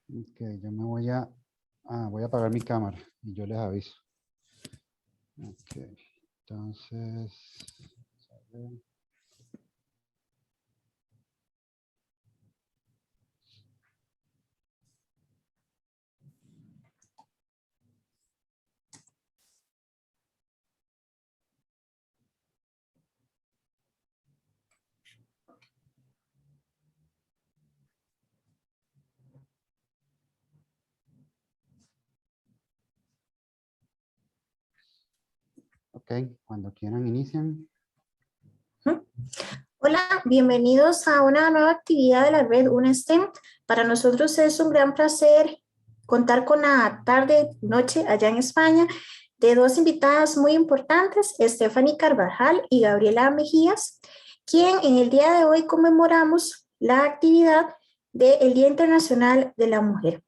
Ok, yo me voy a apagar mi cámara y yo les aviso. Ok, entonces, a ver. Ok, cuando quieran inician. Hola, bienvenidos a una nueva actividad de la red UNESTEM. Para nosotros es un gran placer contar con la tarde-noche allá en España de dos invitadas muy importantes, Stephanie Carvajal y Gabriela Mejías, quien en el día de hoy conmemoramos la actividad del Día Internacional de la Mujer,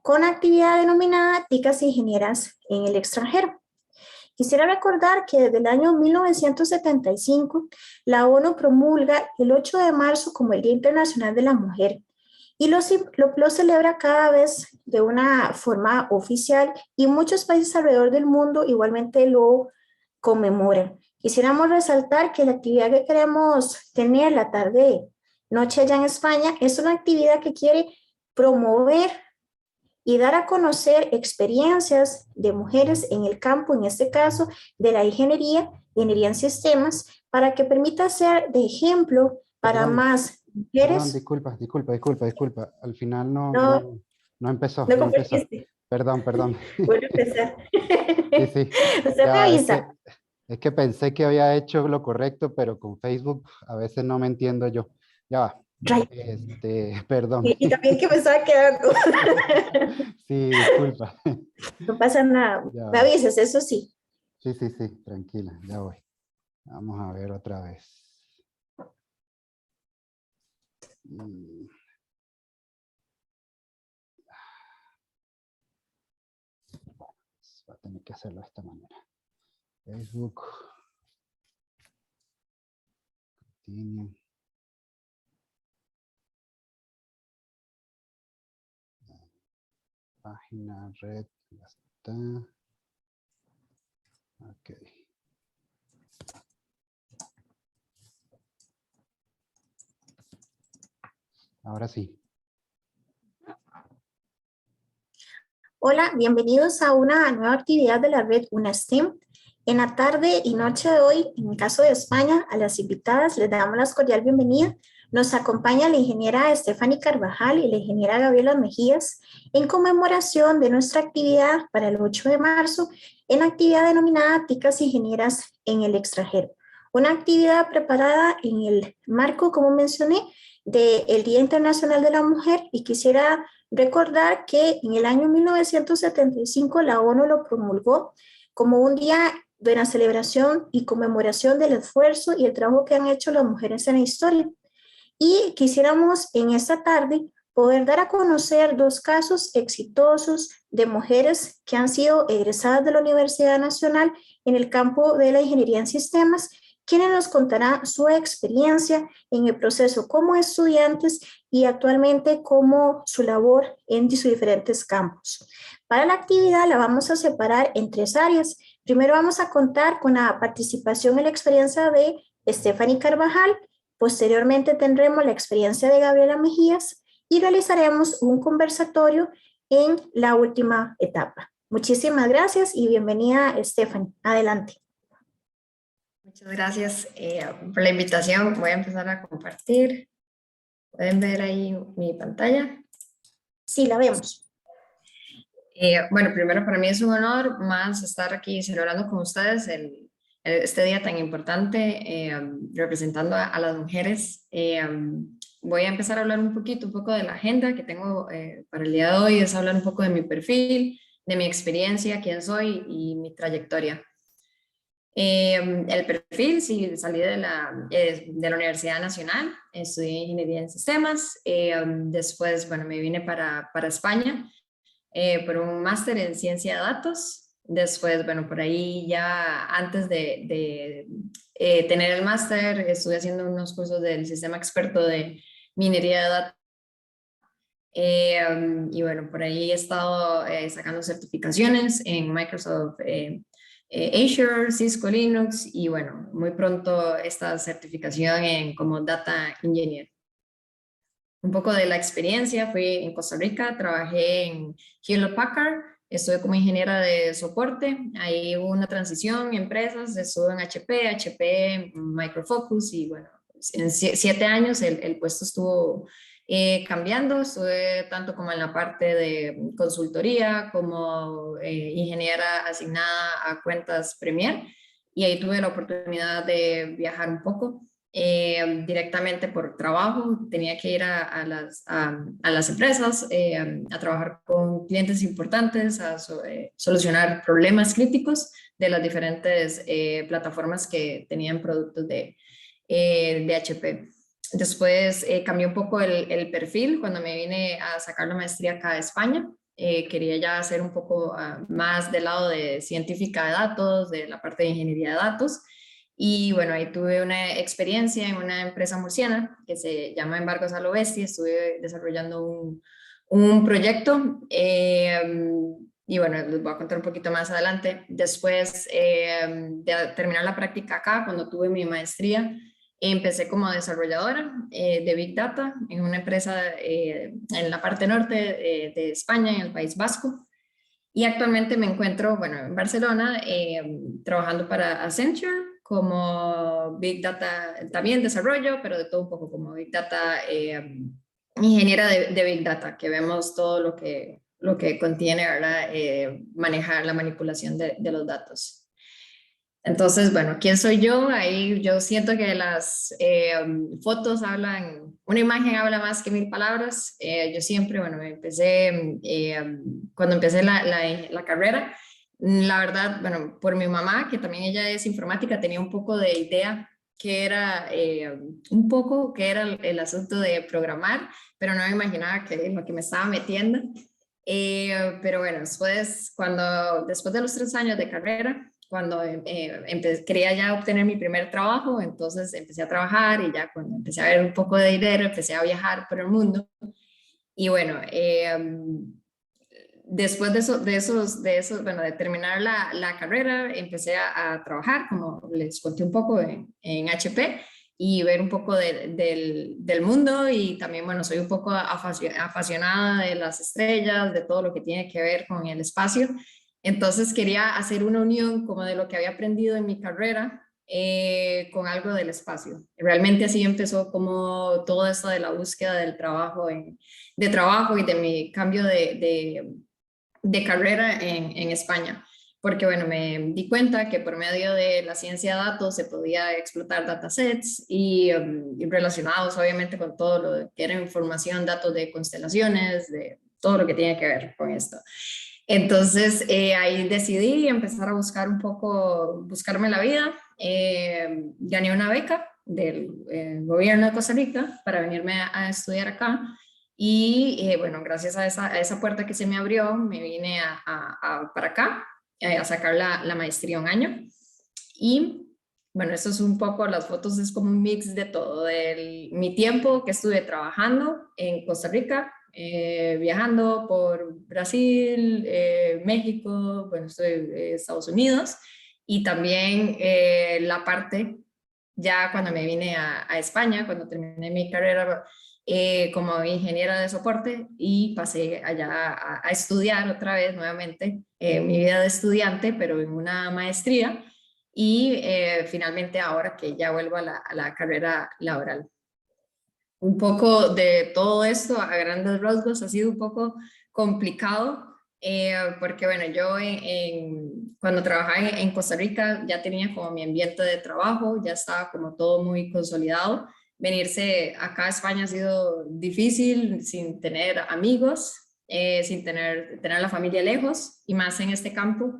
con actividad denominada Ticas Ingenieras en el extranjero. Quisiera recordar que desde el año 1975 la ONU promulga el 8 de marzo como el Día Internacional de la Mujer y lo celebra cada vez de una forma oficial y muchos países alrededor del mundo igualmente lo conmemoran. Quisiéramos resaltar que la actividad que queremos tener la tarde noche allá en España es una actividad que quiere promover y dar a conocer experiencias de mujeres en el campo, en este caso de la ingeniería en sistemas, para que permita ser de ejemplo para Perdón, más perdón, mujeres. disculpa. Al final No, no empezó, no no empezó. compartiste. Perdón. Vuelve a empezar. Sí, sí. Usted me Ya, avisa. es que pensé que había hecho lo correcto, pero con Facebook a veces no me entiendo yo. Ya va. Right. Perdón. Y también que me estaba quedando. Sí, disculpa. No pasa nada. Ya Me va. avisas, eso sí. Sí, tranquila, ya voy. Vamos a ver otra vez. Mm, Va a tener que hacerlo de esta manera. Facebook. Continue. Página, red, ya está. Ok. Ahora sí. Hola, bienvenidos a una nueva actividad de la red UNESTEM. En la tarde y noche de hoy, en el caso de España, a las invitadas les damos la cordial bienvenida. Nos acompaña la ingeniera Stephanie Carvajal y la ingeniera Gabriela Mejías en conmemoración de nuestra actividad para el 8 de marzo en actividad denominada Ticas Ingenieras en el extranjero. Una actividad preparada en el marco, como mencioné, del Día Internacional de la Mujer y quisiera recordar que en el año 1975 la ONU lo promulgó como un día de la celebración y conmemoración del esfuerzo y el trabajo que han hecho las mujeres en la historia. Y quisiéramos en esta tarde poder dar a conocer dos casos exitosos de mujeres que han sido egresadas de la Universidad Nacional en el campo de la ingeniería en sistemas, quienes nos contarán su experiencia en el proceso como estudiantes y actualmente como su labor en sus diferentes campos. Para la actividad la vamos a separar en tres áreas. Primero vamos a contar con la participación y la experiencia de Stephanie Carvajal. Posteriormente tendremos la experiencia de Gabriela Mejías y realizaremos un conversatorio en la última etapa. Muchísimas gracias y bienvenida, Stephanie. Adelante. Muchas gracias por la invitación. Voy a empezar a compartir. ¿Pueden ver ahí mi pantalla? Sí, la vemos. Bueno, primero para mí es un honor más estar aquí celebrando con ustedes este día tan importante, representando a las mujeres. Voy a empezar a hablar un poco de la agenda que tengo para el día de hoy, es hablar un poco de mi perfil, de mi experiencia, quién soy y mi trayectoria. El perfil, sí, salí de la Universidad Nacional, estudié Ingeniería en Sistemas, después, bueno, me vine para España por un máster en Ciencia de Datos, después, bueno, por ahí ya antes de tener el máster, estuve haciendo unos cursos del Sistema Experto de Minería de Datos Y bueno, por ahí he estado sacando certificaciones en Microsoft Azure, Cisco Linux y bueno, muy pronto esta certificación como Data Engineer. Un poco de la experiencia, fui en Costa Rica, trabajé en Hewlett Packard, estuve como ingeniera de soporte, ahí hubo una transición en empresas, estuve en HP, Micro Focus y bueno, en 7 años el puesto estuvo cambiando, estuve tanto como en la parte de consultoría como ingeniera asignada a cuentas Premier y ahí tuve la oportunidad de viajar un poco. Directamente por trabajo, tenía que ir a las empresas a trabajar con clientes importantes, a solucionar problemas críticos de las diferentes plataformas que tenían productos de HP. Después cambié un poco el perfil cuando me vine a sacar la maestría acá de España. Quería ya hacer un poco más del lado de científica de datos, de la parte de ingeniería de datos. Y bueno, ahí tuve una experiencia en una empresa murciana que se llama Embargos a lo Bestia. Estuve desarrollando un proyecto y bueno, les voy a contar un poquito más adelante. Después de terminar la práctica acá, cuando tuve mi maestría, empecé como desarrolladora de Big Data en una empresa en la parte norte de España, en el País Vasco. Y actualmente me encuentro, bueno, en Barcelona, trabajando para Accenture como Big Data, también desarrollo, pero de todo un poco como Big Data, ingeniera de Big Data, que vemos todo lo que contiene, ¿verdad? Manejar la manipulación de los datos. Entonces, bueno, ¿quién soy yo? Ahí yo siento que las fotos hablan, una imagen habla más que 1000 palabras. Yo siempre, bueno, empecé, cuando empecé la carrera, la verdad, bueno, por mi mamá, que también ella es informática, tenía un poco de idea que era un poco que era el asunto de programar, pero no me imaginaba que lo que me estaba metiendo. Pero bueno, después de los 3 años de carrera, cuando quería ya obtener mi primer trabajo, entonces empecé a trabajar y ya cuando empecé a ver un poco de dinero, empecé a viajar por el mundo. Y bueno, después bueno, de terminar la carrera, empecé a trabajar, como les conté un poco en HP y ver un poco del mundo y también, bueno, soy un poco apasionada de las estrellas, de todo lo que tiene que ver con el espacio. Entonces quería hacer una unión como de lo que había aprendido en mi carrera con algo del espacio. Realmente así empezó como todo esto de la búsqueda del trabajo, de trabajo y de mi cambio de carrera en España. Porque bueno, me di cuenta que por medio de la ciencia de datos se podía explotar datasets y relacionados obviamente con todo lo que era información, datos de constelaciones, de todo lo que tiene que ver con esto. Entonces ahí decidí empezar a buscar un poco, buscarme la vida. Gané una beca del gobierno de Costa Rica para venirme a estudiar acá. Y bueno, gracias a esa puerta que se me abrió, me vine para acá a sacar la maestría un año. Y bueno, esto es un poco, las fotos es como un mix de todo, mi tiempo que estuve trabajando en Costa Rica, viajando por Brasil, México, bueno, estoy en Estados Unidos, y también la parte, ya cuando me vine a España, cuando terminé mi carrera como ingeniera de soporte y pasé allá a estudiar otra vez nuevamente mi vida de estudiante, pero en una maestría y finalmente ahora que ya vuelvo a la carrera laboral. Un poco de todo esto a grandes rasgos ha sido un poco complicado porque bueno, yo cuando trabajaba en Costa Rica ya tenía como mi ambiente de trabajo, ya estaba como todo muy consolidado. Venirse acá a España ha sido difícil sin tener amigos, sin tener la familia lejos y más en este campo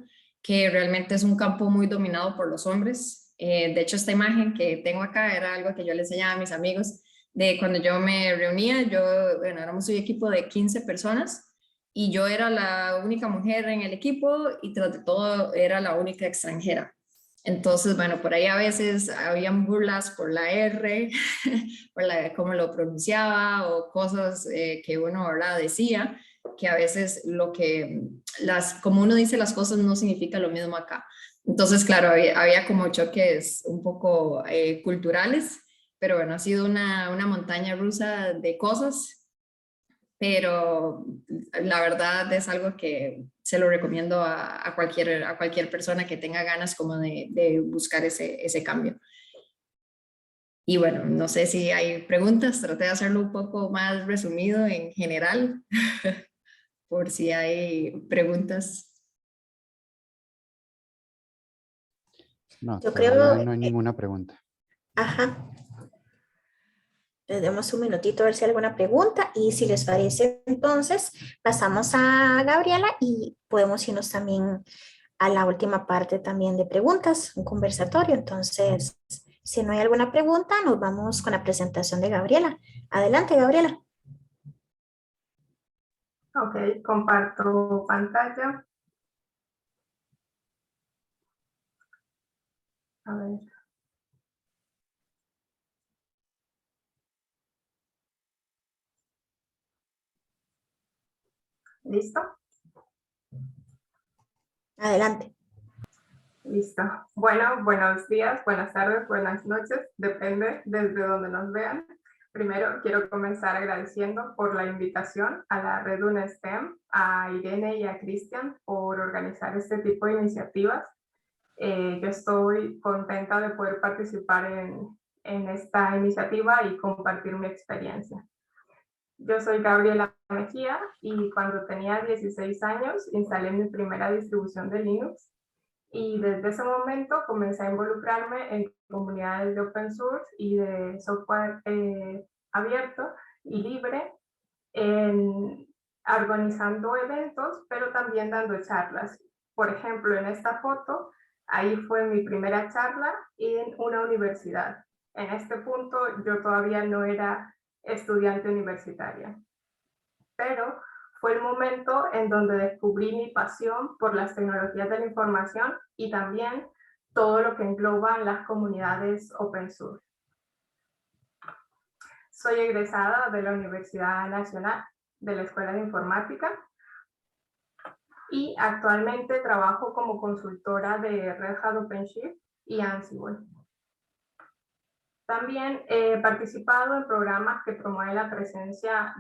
que realmente es un campo muy dominado por los hombres. De hecho, esta imagen que tengo acá era algo que yo le enseñaba a mis amigos de cuando yo me reunía. Bueno, éramos un equipo de 15 personas y yo era la única mujer en el equipo y tras de todo era la única extranjera. Entonces, bueno, por ahí a veces habían burlas por la R, por cómo lo pronunciaba o cosas que uno, ¿verdad?, decía, que a veces como uno dice las cosas no significa lo mismo acá. Entonces, claro, había como choques un poco culturales, pero bueno, ha sido una montaña rusa de cosas, pero la verdad es algo que se lo recomiendo a cualquier persona que tenga ganas como de buscar ese cambio. Y bueno, no sé si hay preguntas, traté de hacerlo un poco más resumido en general, por si hay preguntas. No, Yo todavía creo, no hay ninguna pregunta. ajá, les demos un minutito a ver si hay alguna pregunta y si les parece, entonces pasamos a Gabriela y podemos irnos también a la última parte también de preguntas, un conversatorio. Entonces, si no hay alguna pregunta, nos vamos con la presentación de Gabriela. Adelante, Gabriela. Ok, comparto pantalla. A ver. ¿Listo? Adelante. Listo. Bueno, buenos días, buenas tardes, buenas noches, depende desde donde nos vean. Primero quiero comenzar agradeciendo por la invitación a la Red UNESTEM, a Irene y a Cristian por organizar este tipo de iniciativas. Yo estoy contenta de poder participar en esta iniciativa y compartir mi experiencia. Yo soy Gabriela Mejía y cuando tenía 16 años instalé mi primera distribución de Linux y desde ese momento comencé a involucrarme en comunidades de open source y de software abierto y libre, organizando eventos, pero también dando charlas. Por ejemplo, en esta foto, ahí fue mi primera charla en una universidad. En este punto yo todavía no era estudiante universitaria, pero fue el momento en donde descubrí mi pasión por las tecnologías de la información y también todo lo que engloban las comunidades open source. Soy egresada de la Universidad Nacional de la Escuela de Informática y actualmente trabajo como consultora de Red Hat OpenShift y Ansible. También he participado en programas que promueven la presencia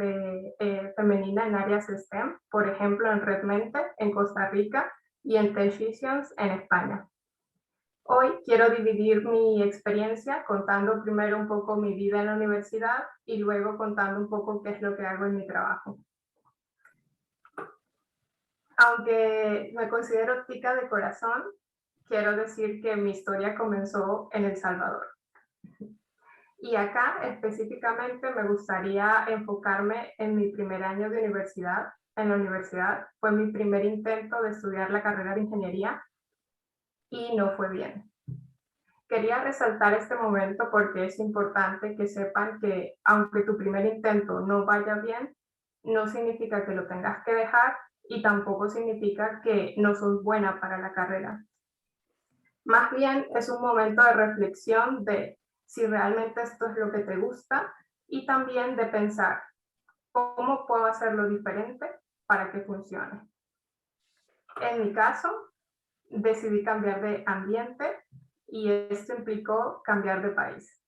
femenina en áreas STEM, por ejemplo en RedMente en Costa Rica y en Techicians en España. Hoy quiero dividir mi experiencia contando primero un poco mi vida en la universidad y luego contando un poco qué es lo que hago en mi trabajo. Aunque me considero tica de corazón, quiero decir que mi historia comenzó en El Salvador. Y acá específicamente me gustaría enfocarme en mi primer año de universidad. En la universidad fue mi primer intento de estudiar la carrera de ingeniería y no fue bien. Quería resaltar este momento porque es importante que sepan que aunque tu primer intento no vaya bien, no significa que lo tengas que dejar y tampoco significa que no sos buena para la carrera. Más bien es un momento de reflexión de si realmente esto es lo que te gusta y también de pensar cómo puedo hacerlo diferente para que funcione. En mi caso, decidí cambiar de ambiente y esto implicó cambiar de país.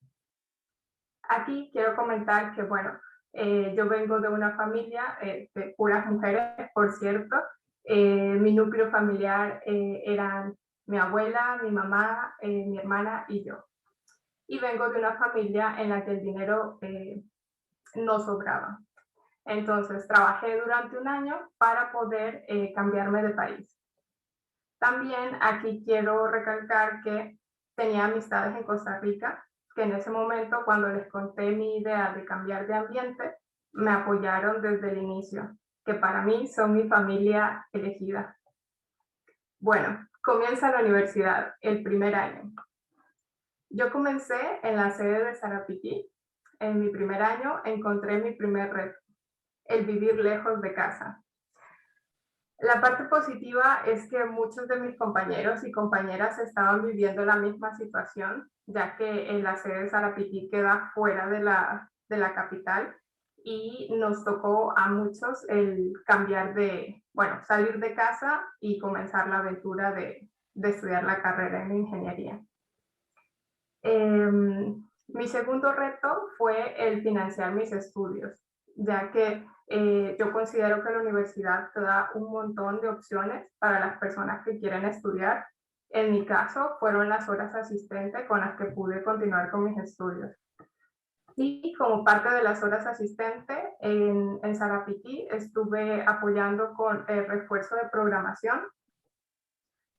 Aquí quiero comentar que, bueno, yo vengo de una familia de puras mujeres, por cierto. Mi núcleo familiar eran mi abuela, mi mamá, mi hermana y yo. Y vengo de una familia en la que el dinero no sobraba. Entonces, trabajé durante un año para poder cambiarme de país. También aquí quiero recalcar que tenía amistades en Costa Rica, que en ese momento, cuando les conté mi idea de cambiar de ambiente, me apoyaron desde el inicio, que para mí son mi familia elegida. Bueno, comienza la universidad, el primer año. Yo comencé en la sede de Sarapiquí. En mi primer año encontré mi primer reto, el vivir lejos de casa. La parte positiva es que muchos de mis compañeros y compañeras estaban viviendo la misma situación, ya que la sede de Sarapití queda fuera de la capital y nos tocó a muchos el cambiar salir de casa y comenzar la aventura de estudiar la carrera en ingeniería. Mi segundo reto fue el financiar mis estudios, ya que yo considero que la universidad te da un montón de opciones para las personas que quieren estudiar. En mi caso, fueron las horas asistente con las que pude continuar con mis estudios. Y como parte de las horas asistente en Sarapití, estuve apoyando con el refuerzo de programación.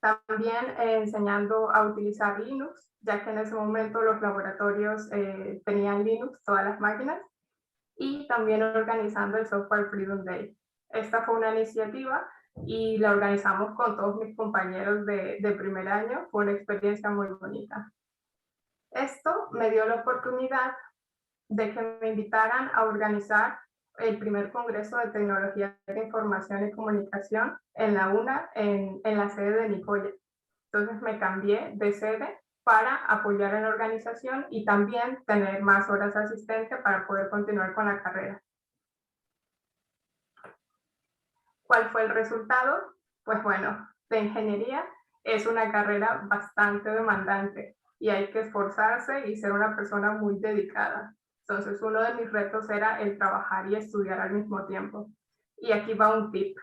También enseñando a utilizar Linux, ya que en ese momento los laboratorios tenían Linux, todas las máquinas, y también organizando el Software Freedom Day. Esta fue una iniciativa y la organizamos con todos mis compañeros de primer año. Fue una experiencia muy bonita. Esto me dio la oportunidad de que me invitaran a organizar el primer Congreso de Tecnología de Información y Comunicación en la UNA, en la sede de Nicoya. Entonces me cambié de sede para apoyar en la organización y también tener más horas asistente para poder continuar con la carrera. ¿Cuál fue el resultado? Pues bueno, la ingeniería es una carrera bastante demandante y hay que esforzarse y ser una persona muy dedicada. Entonces, uno de mis retos era el trabajar y estudiar al mismo tiempo. Y aquí va un tip.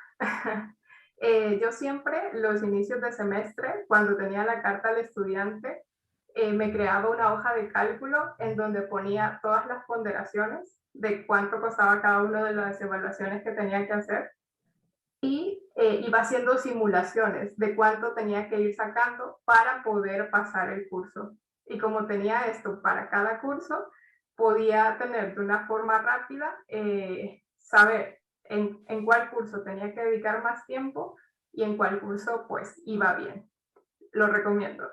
Yo siempre, los inicios de semestre, cuando tenía la carta al estudiante, me creaba una hoja de cálculo en donde ponía todas las ponderaciones de cuánto costaba cada una de las evaluaciones que tenía que hacer y iba haciendo simulaciones de cuánto tenía que ir sacando para poder pasar el curso. Y como tenía esto para cada curso, podía tener de una forma rápida, saber en cuál curso tenía que dedicar más tiempo y en cuál curso pues iba bien. Lo recomiendo.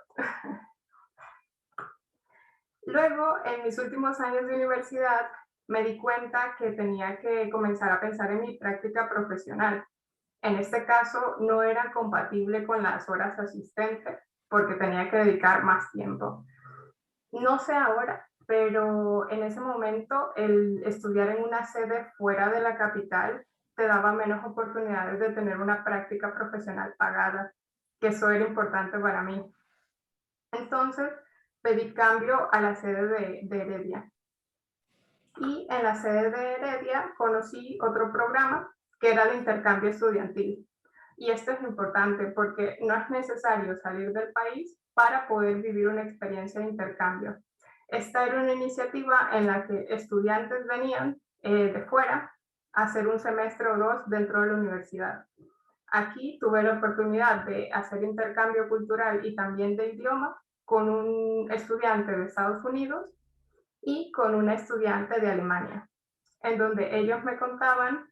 Luego, en mis últimos años de universidad, me di cuenta que tenía que comenzar a pensar en mi práctica profesional. En este caso, no era compatible con las horas asistentes porque tenía que dedicar más tiempo. No sé ahora, pero en ese momento el estudiar en una sede fuera de la capital te daba menos oportunidades de tener una práctica profesional pagada, que eso era importante para mí. Entonces pedí cambio a la sede de Heredia. Y en la sede de Heredia conocí otro programa que era el intercambio estudiantil. Y esto es importante porque no es necesario salir del país para poder vivir una experiencia de intercambio. Esta era una iniciativa en la que estudiantes venían de fuera a hacer un semestre o dos dentro de la universidad. Aquí tuve la oportunidad de hacer intercambio cultural y también de idioma con un estudiante de Estados Unidos y con una estudiante de Alemania, en donde ellos me contaban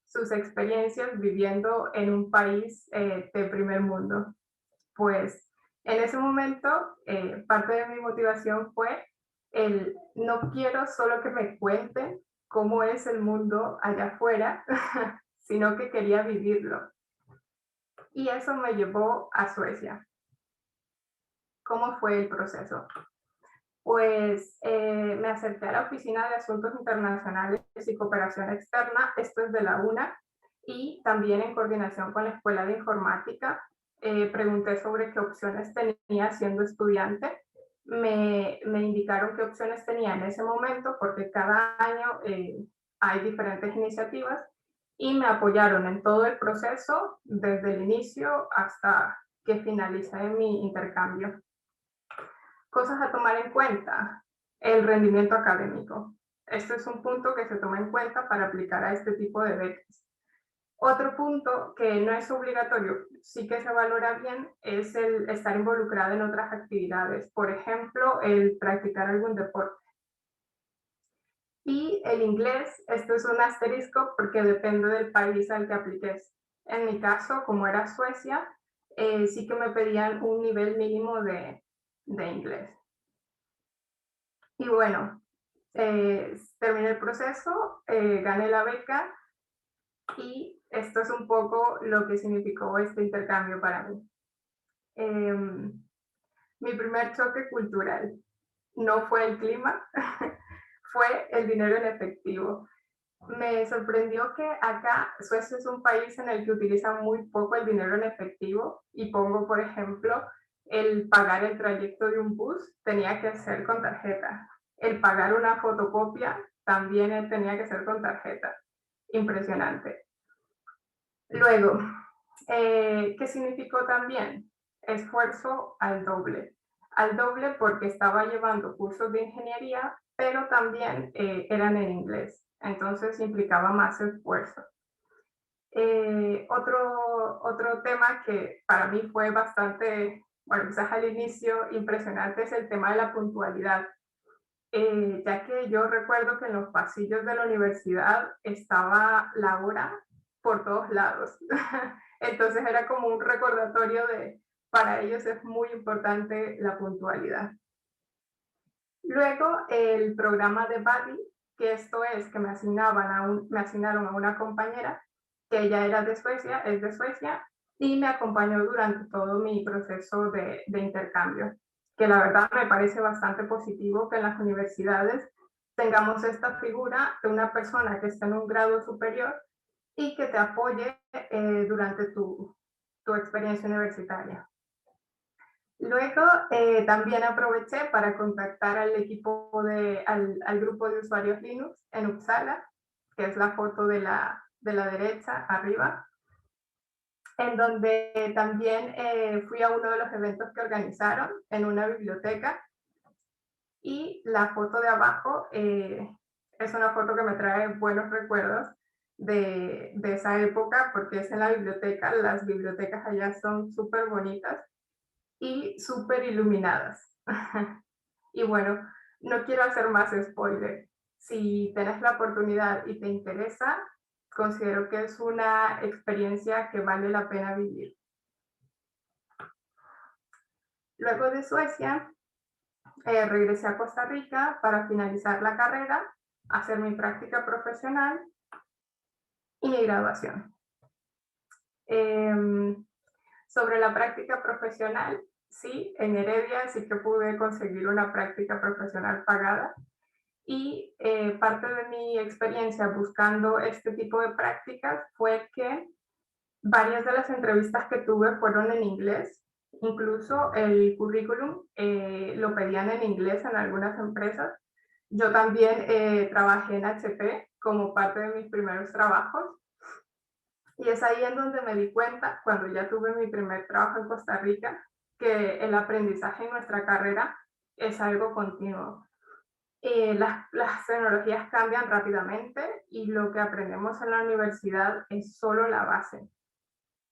sus experiencias viviendo en un país de primer mundo. Pues en ese momento, parte de mi motivación fue el no quiero solo que me cuenten cómo es el mundo allá afuera, sino que quería vivirlo. Y eso me llevó a Suecia. ¿Cómo fue el proceso? Pues me acerqué a la Oficina de Asuntos Internacionales y Cooperación Externa, esto es de la UNA, y también en coordinación con la Escuela de Informática. Pregunté sobre qué opciones tenía siendo estudiante. Me indicaron qué opciones tenía en ese momento, porque cada año hay diferentes iniciativas, y me apoyaron en todo el proceso, desde el inicio hasta que finalicé mi intercambio. Cosas a tomar en cuenta: el rendimiento académico. Esto es un punto que se toma en cuenta para aplicar a este tipo de becas. Otro punto que no es obligatorio, sí que se valora bien, es el estar involucrado en otras actividades. Por ejemplo, el practicar algún deporte. Y el inglés, esto es un asterisco porque depende del país al que apliques. En mi caso, como era Suecia, sí que me pedían un nivel mínimo de inglés. Y bueno, terminé el proceso, gané la beca Y esto es un poco lo que significó este intercambio para mí. Mi primer choque cultural no fue el clima, fue el dinero en efectivo. Me sorprendió que acá Suecia es un país en el que utilizan muy poco el dinero en efectivo y pongo, por ejemplo, el pagar el trayecto de un bus tenía que ser con tarjeta. El pagar una fotocopia también tenía que ser con tarjeta. Impresionante. Luego, ¿qué significó también? Esfuerzo al doble. Al doble porque estaba llevando cursos de ingeniería, pero también eran en inglés. Entonces implicaba más esfuerzo. Otro tema que para mí fue bastante, bueno, quizás al inicio impresionante es el tema de la puntualidad. Ya que yo recuerdo que en los pasillos de la universidad estaba la hora por todos lados. Entonces era como un recordatorio de, para ellos es muy importante la puntualidad. Luego el programa de buddy, que esto es que me asignaron a una compañera, que ella era de Suecia, es de Suecia, y me acompañó durante todo mi proceso de intercambio, que la verdad me parece bastante positivo que en las universidades tengamos esta figura de una persona que está en un grado superior y que te apoye durante tu experiencia universitaria. Luego también aproveché para contactar al equipo al grupo de usuarios Linux en Uppsala, que es la foto de la derecha arriba, en donde también fui a uno de los eventos que organizaron en una biblioteca. Y la foto de abajo es una foto que me trae buenos recuerdos de esa época, porque es en la biblioteca. Las bibliotecas allá son súper bonitas y súper iluminadas. Y bueno, no quiero hacer más spoiler. Si tenés la oportunidad y te interesa, considero que es una experiencia que vale la pena vivir. Luego de Suecia, regresé a Costa Rica para finalizar la carrera, hacer mi práctica profesional y mi graduación. Sobre la práctica profesional, sí, en Heredia sí que pude conseguir una práctica profesional pagada y parte de mi experiencia buscando este tipo de prácticas fue que varias de las entrevistas que tuve fueron en inglés, incluso el currículum lo pedían en inglés en algunas empresas. Yo también trabajé en HP como parte de mis primeros trabajos. Y es ahí en donde me di cuenta, cuando ya tuve mi primer trabajo en Costa Rica, que el aprendizaje en nuestra carrera es algo continuo. Las tecnologías cambian rápidamente y lo que aprendemos en la universidad es solo la base.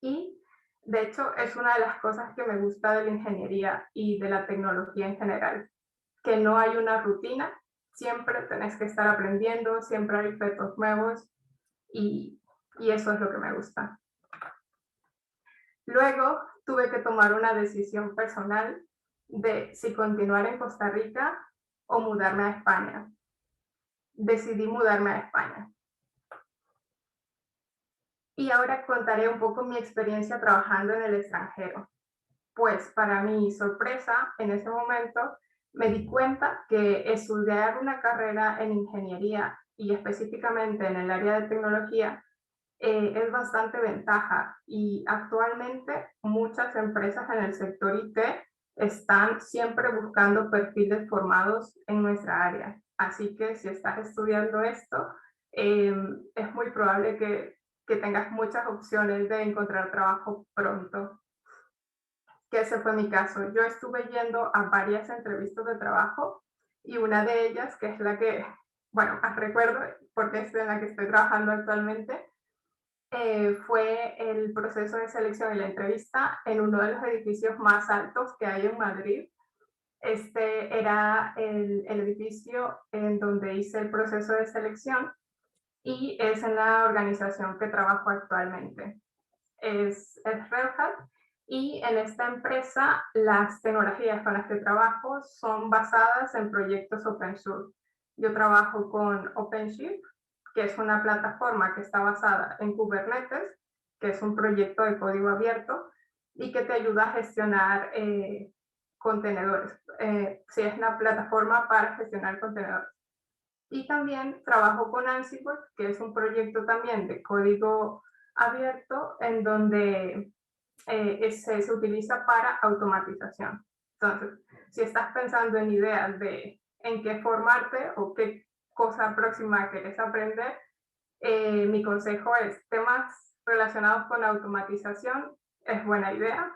Y de hecho es una de las cosas que me gusta de la ingeniería y de la tecnología en general, que no hay una rutina, siempre tenés que estar aprendiendo, siempre hay retos nuevos y eso es lo que me gusta. Luego tuve que tomar una decisión personal de si continuar en Costa Rica o mudarme a España. Decidí mudarme a España. Y ahora contaré un poco mi experiencia trabajando en el extranjero. Pues para mi sorpresa, en ese momento me di cuenta que estudiar una carrera en ingeniería y específicamente en el área de tecnología es bastante ventaja y actualmente muchas empresas en el sector IT están siempre buscando perfiles formados en nuestra área. Así que si estás estudiando esto, es muy probable que tengas muchas opciones de encontrar trabajo pronto. Que ese fue mi caso. Yo estuve yendo a varias entrevistas de trabajo y una de ellas, que es la que, bueno, recuerdo porque es en la que estoy trabajando actualmente, fue el proceso de selección y la entrevista en uno de los edificios más altos que hay en Madrid. Este era el edificio en donde hice el proceso de selección y es en la organización que trabajo actualmente. Es Red Hat y en esta empresa las tecnologías con las que trabajo son basadas en proyectos open source. Yo trabajo con OpenShift, que es una plataforma que está basada en Kubernetes, que es un proyecto de código abierto y que te ayuda a gestionar contenedores. Sí, es una plataforma para gestionar contenedores. Y también trabajo con Ansible, que es un proyecto también de código abierto en donde se utiliza para automatización. Entonces, si estás pensando en ideas de en qué formarte o qué cosa próxima querés aprender, mi consejo es temas relacionados con automatización, es buena idea.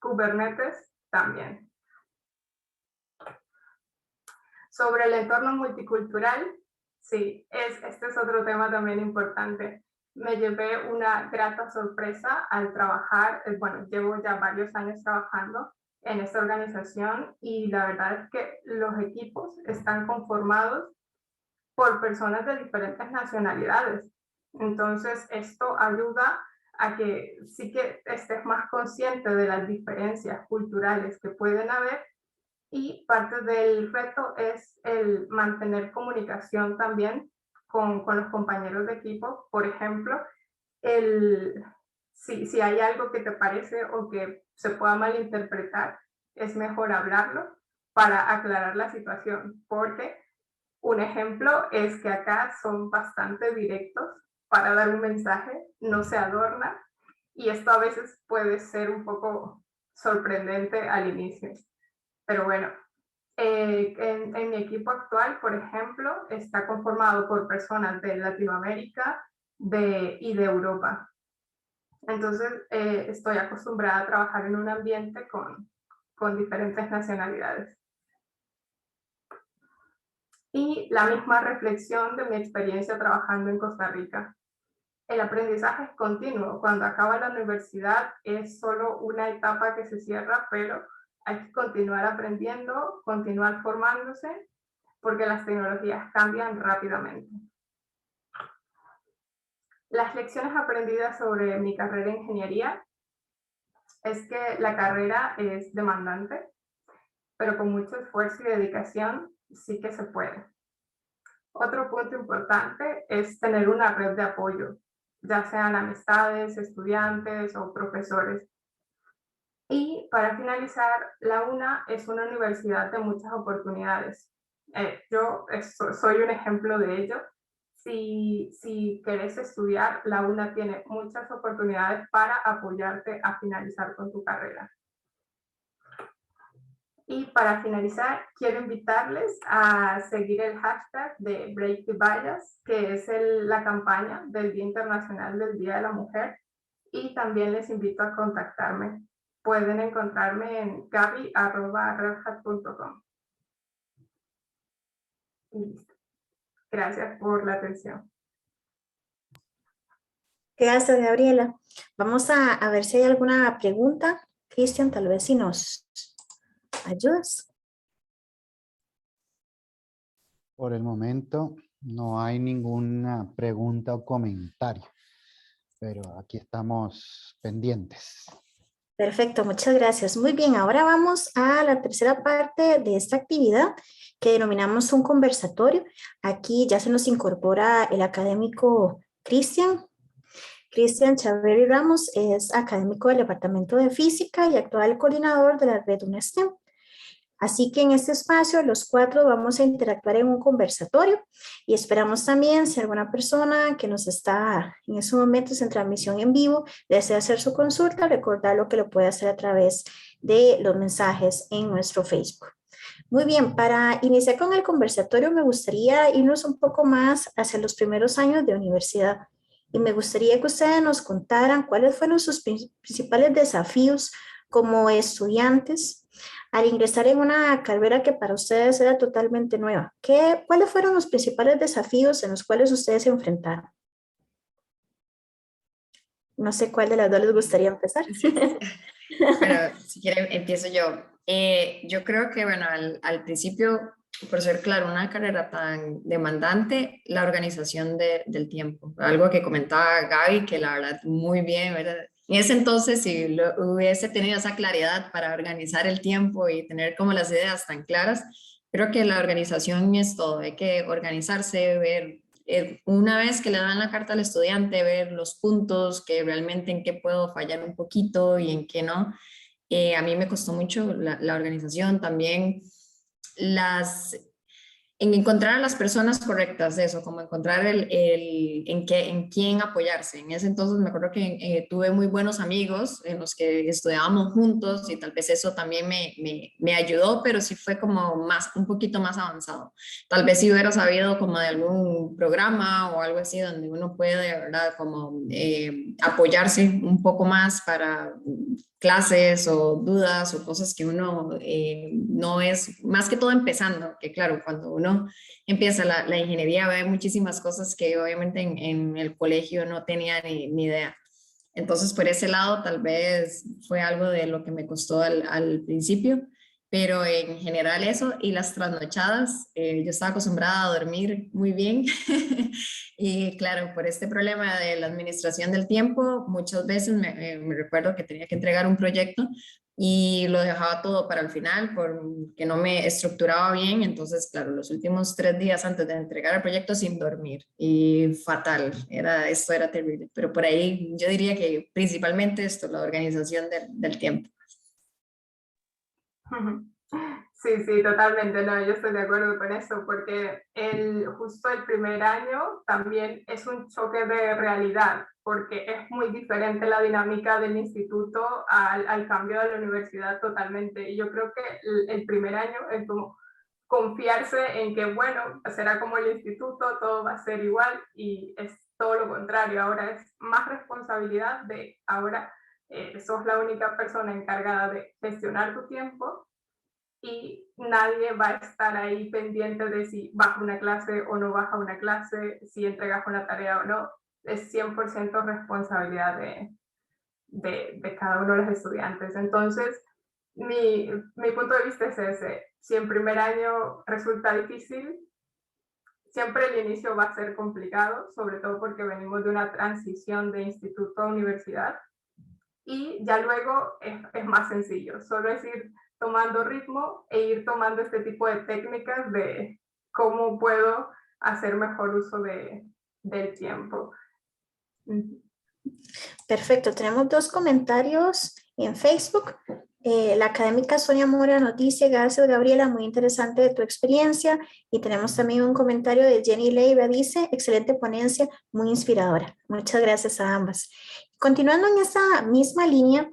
Kubernetes también. Sobre el entorno multicultural, sí, este es otro tema también importante. Me llevé una grata sorpresa al trabajar, bueno, llevo ya varios años trabajando en esta organización y la verdad es que los equipos están conformados por personas de diferentes nacionalidades. Entonces, esto ayuda a que sí que estés más consciente de las diferencias culturales que pueden haber. Y parte del reto es el mantener comunicación también con los compañeros de equipo. Por ejemplo, si hay algo que te parece o que se pueda malinterpretar, es mejor hablarlo para aclarar la situación. Porque un ejemplo es que acá son bastante directos para dar un mensaje, no se adorna. Y esto a veces puede ser un poco sorprendente al inicio. Pero bueno, en mi equipo actual, por ejemplo, está conformado por personas de Latinoamérica y de Europa. Entonces, estoy acostumbrada a trabajar en un ambiente con diferentes nacionalidades. Y la misma reflexión de mi experiencia trabajando en Costa Rica. El aprendizaje es continuo. Cuando acaba la universidad es solo una etapa que se cierra, pero hay que continuar aprendiendo, continuar formándose, porque las tecnologías cambian rápidamente. Las lecciones aprendidas sobre mi carrera en ingeniería es que la carrera es demandante, pero con mucho esfuerzo y dedicación sí que se puede. Otro punto importante es tener una red de apoyo, ya sean amistades, estudiantes o profesores. Y para finalizar, la UNA es una universidad de muchas oportunidades. Yo soy un ejemplo de ello. Si querés estudiar, la UNA tiene muchas oportunidades para apoyarte a finalizar con tu carrera. Y para finalizar, quiero invitarles a seguir el hashtag de Break the Bias, que es la campaña del Día Internacional del Día de la Mujer. Y también les invito a contactarme. Pueden encontrarme en gaby@redhat.com. Gracias por la atención. Gracias, Gabriela. Vamos a ver si hay alguna pregunta. Cristian, tal vez si nos ayudas. Por el momento no hay ninguna pregunta o comentario, pero aquí estamos pendientes. Perfecto, muchas gracias. Muy bien, ahora vamos a la tercera parte de esta actividad que denominamos un conversatorio. Aquí ya se nos incorpora el académico Cristian. Cristian Chaveri Ramos es académico del Departamento de Física y actual coordinador de la red UNESTEM. Así que en este espacio los cuatro vamos a interactuar en un conversatorio y esperamos también si alguna persona que nos está en esos momentos en transmisión en vivo desea hacer su consulta, recordarlo que lo puede hacer a través de los mensajes en nuestro Facebook. Muy bien, para iniciar con el conversatorio me gustaría irnos un poco más hacia los primeros años de universidad y me gustaría que ustedes nos contaran cuáles fueron sus principales desafíos como estudiantes al ingresar en una carrera que para ustedes era totalmente nueva. ¿Cuáles fueron los principales desafíos en los cuales ustedes se enfrentaron? No sé cuál de las dos les gustaría empezar. Bueno, si quieren empiezo yo. Yo creo que, bueno, al principio, por ser, claro, una carrera tan demandante, la organización del tiempo. Algo que comentaba Gaby, que la verdad, muy bien, ¿verdad? En ese entonces, si hubiese tenido esa claridad para organizar el tiempo y tener como las ideas tan claras, creo que la organización es todo. Hay que organizarse, ver una vez que le dan la carta al estudiante, ver los puntos, que realmente en qué puedo fallar un poquito y en qué no. A mí me costó mucho la organización, también en encontrar a las personas correctas, eso, como encontrar en quién apoyarse. En ese entonces me acuerdo que tuve muy buenos amigos en los que estudiábamos juntos y tal vez eso también me ayudó, pero sí fue como un poquito más avanzado. Tal vez si hubiera sabido como de algún programa o algo así donde uno puede, ¿verdad? Como apoyarse un poco más para clases o dudas o cosas que uno no es, más que todo empezando, que claro, cuando uno empieza la ingeniería ve muchísimas cosas que obviamente en el colegio no tenía ni idea. Entonces, por ese lado, tal vez fue algo de lo que me costó al principio, pero en general eso y las trasnochadas, yo estaba acostumbrada a dormir muy bien y claro, por este problema de la administración del tiempo, muchas veces me recuerdo que tenía que entregar un proyecto y lo dejaba todo para el final porque no me estructuraba bien. Entonces, claro, los últimos 3 días antes de entregar el proyecto sin dormir y fatal, esto era terrible. Pero por ahí yo diría que principalmente esto, la organización del tiempo. Sí, sí, totalmente, no, yo estoy de acuerdo con eso, porque justo el primer año también es un choque de realidad, porque es muy diferente la dinámica del instituto al cambio de la universidad totalmente. Y yo creo que el primer año es como confiarse en que, bueno, será como el instituto, todo va a ser igual, y es todo lo contrario, ahora es más responsabilidad de, ahora sos la única persona encargada de gestionar tu tiempo y nadie va a estar ahí pendiente de si vas a una clase o no vas a una clase, si entregas una tarea o no. Es 100% responsabilidad de cada uno de los estudiantes. Entonces, mi punto de vista es ese. Si en primer año resulta difícil, siempre el inicio va a ser complicado, sobre todo porque venimos de una transición de instituto a universidad. Y ya luego es más sencillo, solo es ir tomando ritmo e ir tomando este tipo de técnicas de cómo puedo hacer mejor uso del tiempo. Perfecto, tenemos 2 comentarios en Facebook. La académica Sonia Mora nos dice: gracias Gabriela, muy interesante de tu experiencia. Y tenemos también un comentario de Jenny Leiva, dice: excelente ponencia, muy inspiradora. Muchas gracias a ambas. Continuando en esa misma línea,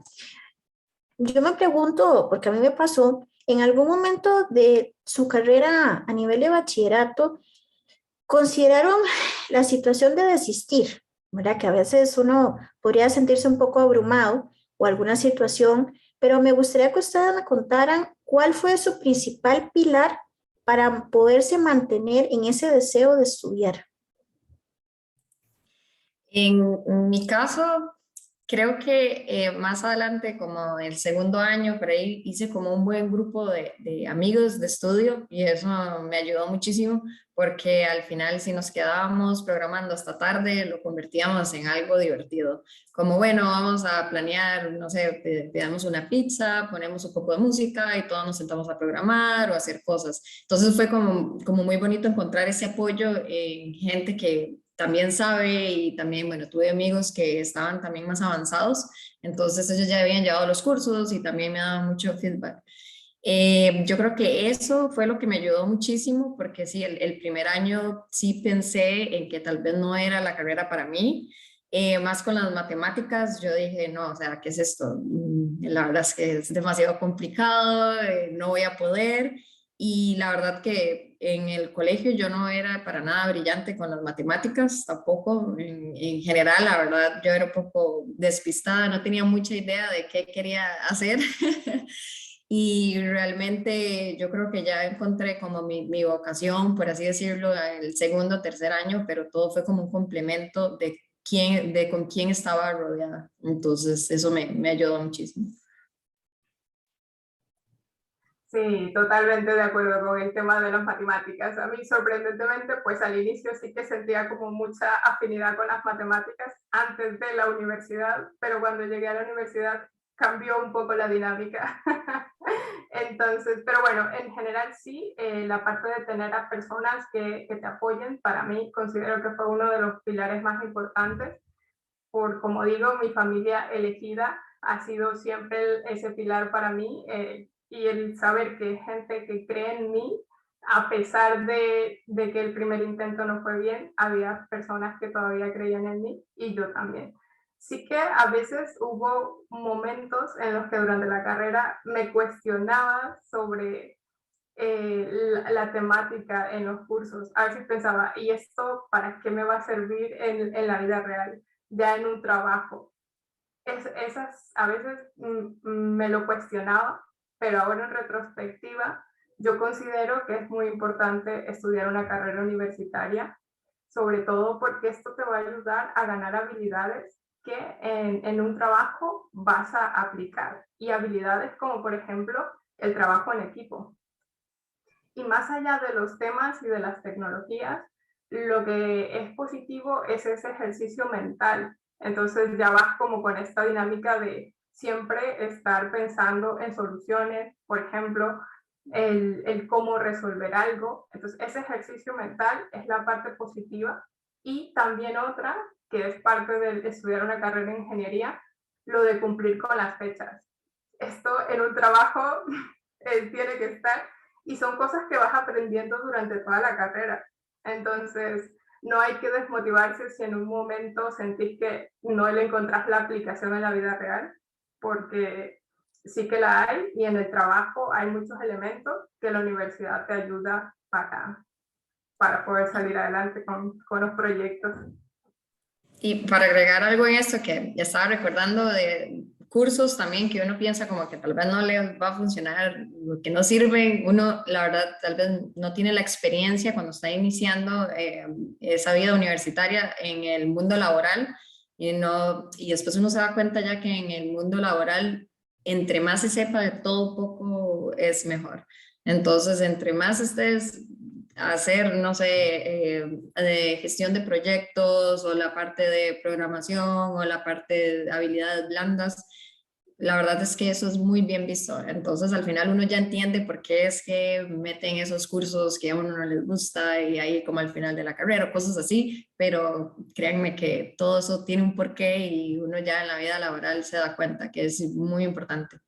yo me pregunto, porque a mí me pasó, en algún momento de su carrera a nivel de bachillerato, ¿consideraron la situación de desistir? ¿Verdad? Que a veces uno podría sentirse un poco abrumado o alguna situación, pero me gustaría que ustedes me contaran cuál fue su principal pilar para poderse mantener en ese deseo de estudiar. En mi caso, creo que más adelante, como el segundo año, por ahí hice como un buen grupo de amigos de estudio y eso me ayudó muchísimo porque al final si nos quedábamos programando hasta tarde, lo convertíamos en algo divertido. Como bueno, vamos a planear, no sé, pedimos una pizza, ponemos un poco de música y todos nos sentamos a programar o a hacer cosas. Entonces fue como muy bonito encontrar ese apoyo en gente que también sabe y también, bueno, tuve amigos que estaban también más avanzados, entonces ellos ya habían llevado los cursos y también me daban mucho feedback. Yo creo que eso fue lo que me ayudó muchísimo, porque sí, el primer año sí pensé en que tal vez no era la carrera para mí, más con las matemáticas, yo dije, no, o sea, ¿qué es esto? La verdad es que es demasiado complicado, no voy a poder. Y la verdad que en el colegio yo no era para nada brillante con las matemáticas, tampoco. En general, la verdad, yo era un poco despistada, no tenía mucha idea de qué quería hacer. Y realmente yo creo que ya encontré como mi vocación, por así decirlo, en el segundo o tercer año, pero todo fue como un complemento de con quién estaba rodeada. Entonces, eso me ayudó muchísimo. Sí, totalmente de acuerdo con el tema de las matemáticas. A mí, sorprendentemente, pues al inicio sí que sentía como mucha afinidad con las matemáticas antes de la universidad, pero cuando llegué a la universidad cambió un poco la dinámica Entonces, pero bueno, en general sí, la parte de tener a personas que te apoyen, para mí considero que fue uno de los pilares más importantes, por, como digo, mi familia elegida ha sido siempre ese pilar para mí, y el saber que hay gente que cree en mí, a pesar de que el primer intento no fue bien, había personas que todavía creían en mí y yo también. Sí que a veces hubo momentos en los que durante la carrera me cuestionaba sobre la temática en los cursos. A veces pensaba, ¿y esto para qué me va a servir en la vida real? Ya en un trabajo. Esas a veces me lo cuestionaba, pero ahora en retrospectiva yo considero que es muy importante estudiar una carrera universitaria, sobre todo porque esto te va a ayudar a ganar habilidades que en un trabajo vas a aplicar, y habilidades como por ejemplo el trabajo en equipo. Y más allá de los temas y de las tecnologías, lo que es positivo es ese ejercicio mental. Entonces ya vas como con esta dinámica de siempre estar pensando en soluciones, por ejemplo, el cómo resolver algo. Entonces ese ejercicio mental es la parte positiva. Y también otra, que es parte de estudiar una carrera de ingeniería, lo de cumplir con las fechas. Esto en un trabajo tiene que estar, y son cosas que vas aprendiendo durante toda la carrera. Entonces, no hay que desmotivarse si en un momento sentís que no le encontrás la aplicación en la vida real, porque sí que la hay, y en el trabajo hay muchos elementos que la universidad te ayuda para poder salir adelante con los proyectos. Y para agregar algo en esto que ya estaba recordando de cursos también que uno piensa como que tal vez no le va a funcionar, que no sirven, uno la verdad tal vez no tiene la experiencia cuando está iniciando esa vida universitaria en el mundo laboral, y después uno se da cuenta ya que en el mundo laboral entre más se sepa de todo poco es mejor. Entonces, entre más estés hacer, no sé, de gestión de proyectos o la parte de programación o la parte de habilidades blandas, la verdad es que eso es muy bien visto. Entonces, al final uno ya entiende por qué es que meten esos cursos que a uno no les gusta y ahí como al final de la carrera o cosas así, pero créanme que todo eso tiene un porqué y uno ya en la vida laboral se da cuenta que es muy importante.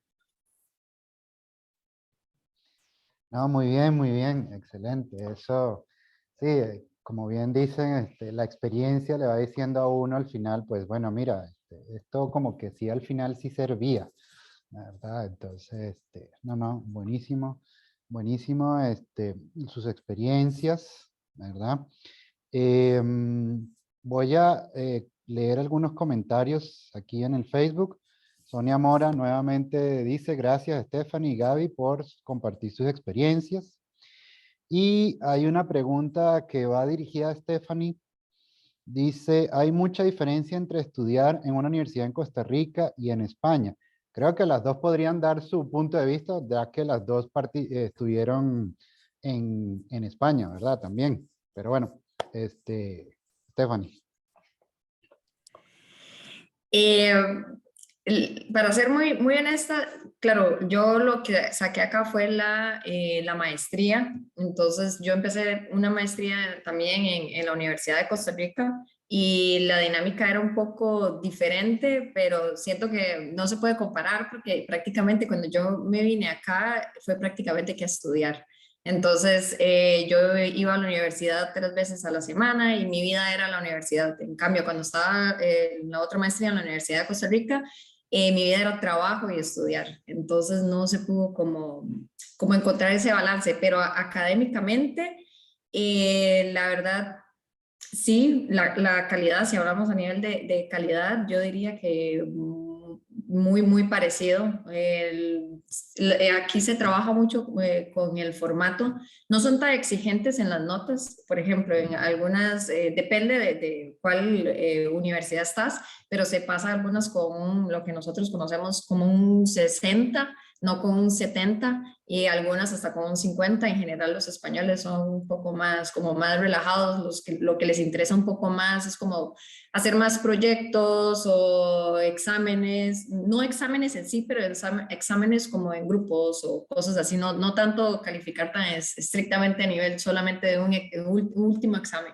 No, muy bien, excelente. Eso, sí, como bien dicen, la experiencia le va diciendo a uno al final, pues bueno, mira, esto como que sí al final sí servía, ¿verdad? Entonces, no, buenísimo, buenísimo, sus experiencias, ¿verdad? Voy a leer algunos comentarios aquí en el Facebook. Sonia Mora nuevamente dice, gracias Stephanie y Gaby por compartir sus experiencias. Y hay una pregunta que va dirigida a Stephanie. Dice, ¿hay mucha diferencia entre estudiar en una universidad en Costa Rica y en España? Creo que las dos podrían dar su punto de vista, ya que las dos estuvieron en España, ¿verdad? También. Pero bueno, Stephanie. Para ser muy, muy honesta, claro, yo lo que saqué acá fue la maestría. Entonces yo empecé una maestría también en la Universidad de Costa Rica, y la dinámica era un poco diferente, pero siento que no se puede comparar porque prácticamente cuando yo me vine acá fue prácticamente que a estudiar. Entonces, yo iba a la universidad 3 veces a la semana y mi vida era la universidad. En cambio, cuando estaba en la otra maestría en la Universidad de Costa Rica, mi vida era trabajo y estudiar. Entonces, no se pudo como encontrar ese balance, pero académicamente, la verdad, sí, la calidad, si hablamos a nivel de calidad, yo diría que muy, muy parecido. Aquí se trabaja mucho con el formato. No son tan exigentes en las notas, por ejemplo, en algunas, depende de cuál universidad estás, pero se pasa algunas con lo que nosotros conocemos como un 60, no con un 70 y algunas hasta con un 50. En general los españoles son un poco más, como más relajados, lo que les interesa un poco más es como hacer más proyectos o exámenes, no exámenes en sí, pero exámenes como en grupos o cosas así, no tanto calificar tan estrictamente a nivel solamente de un último examen,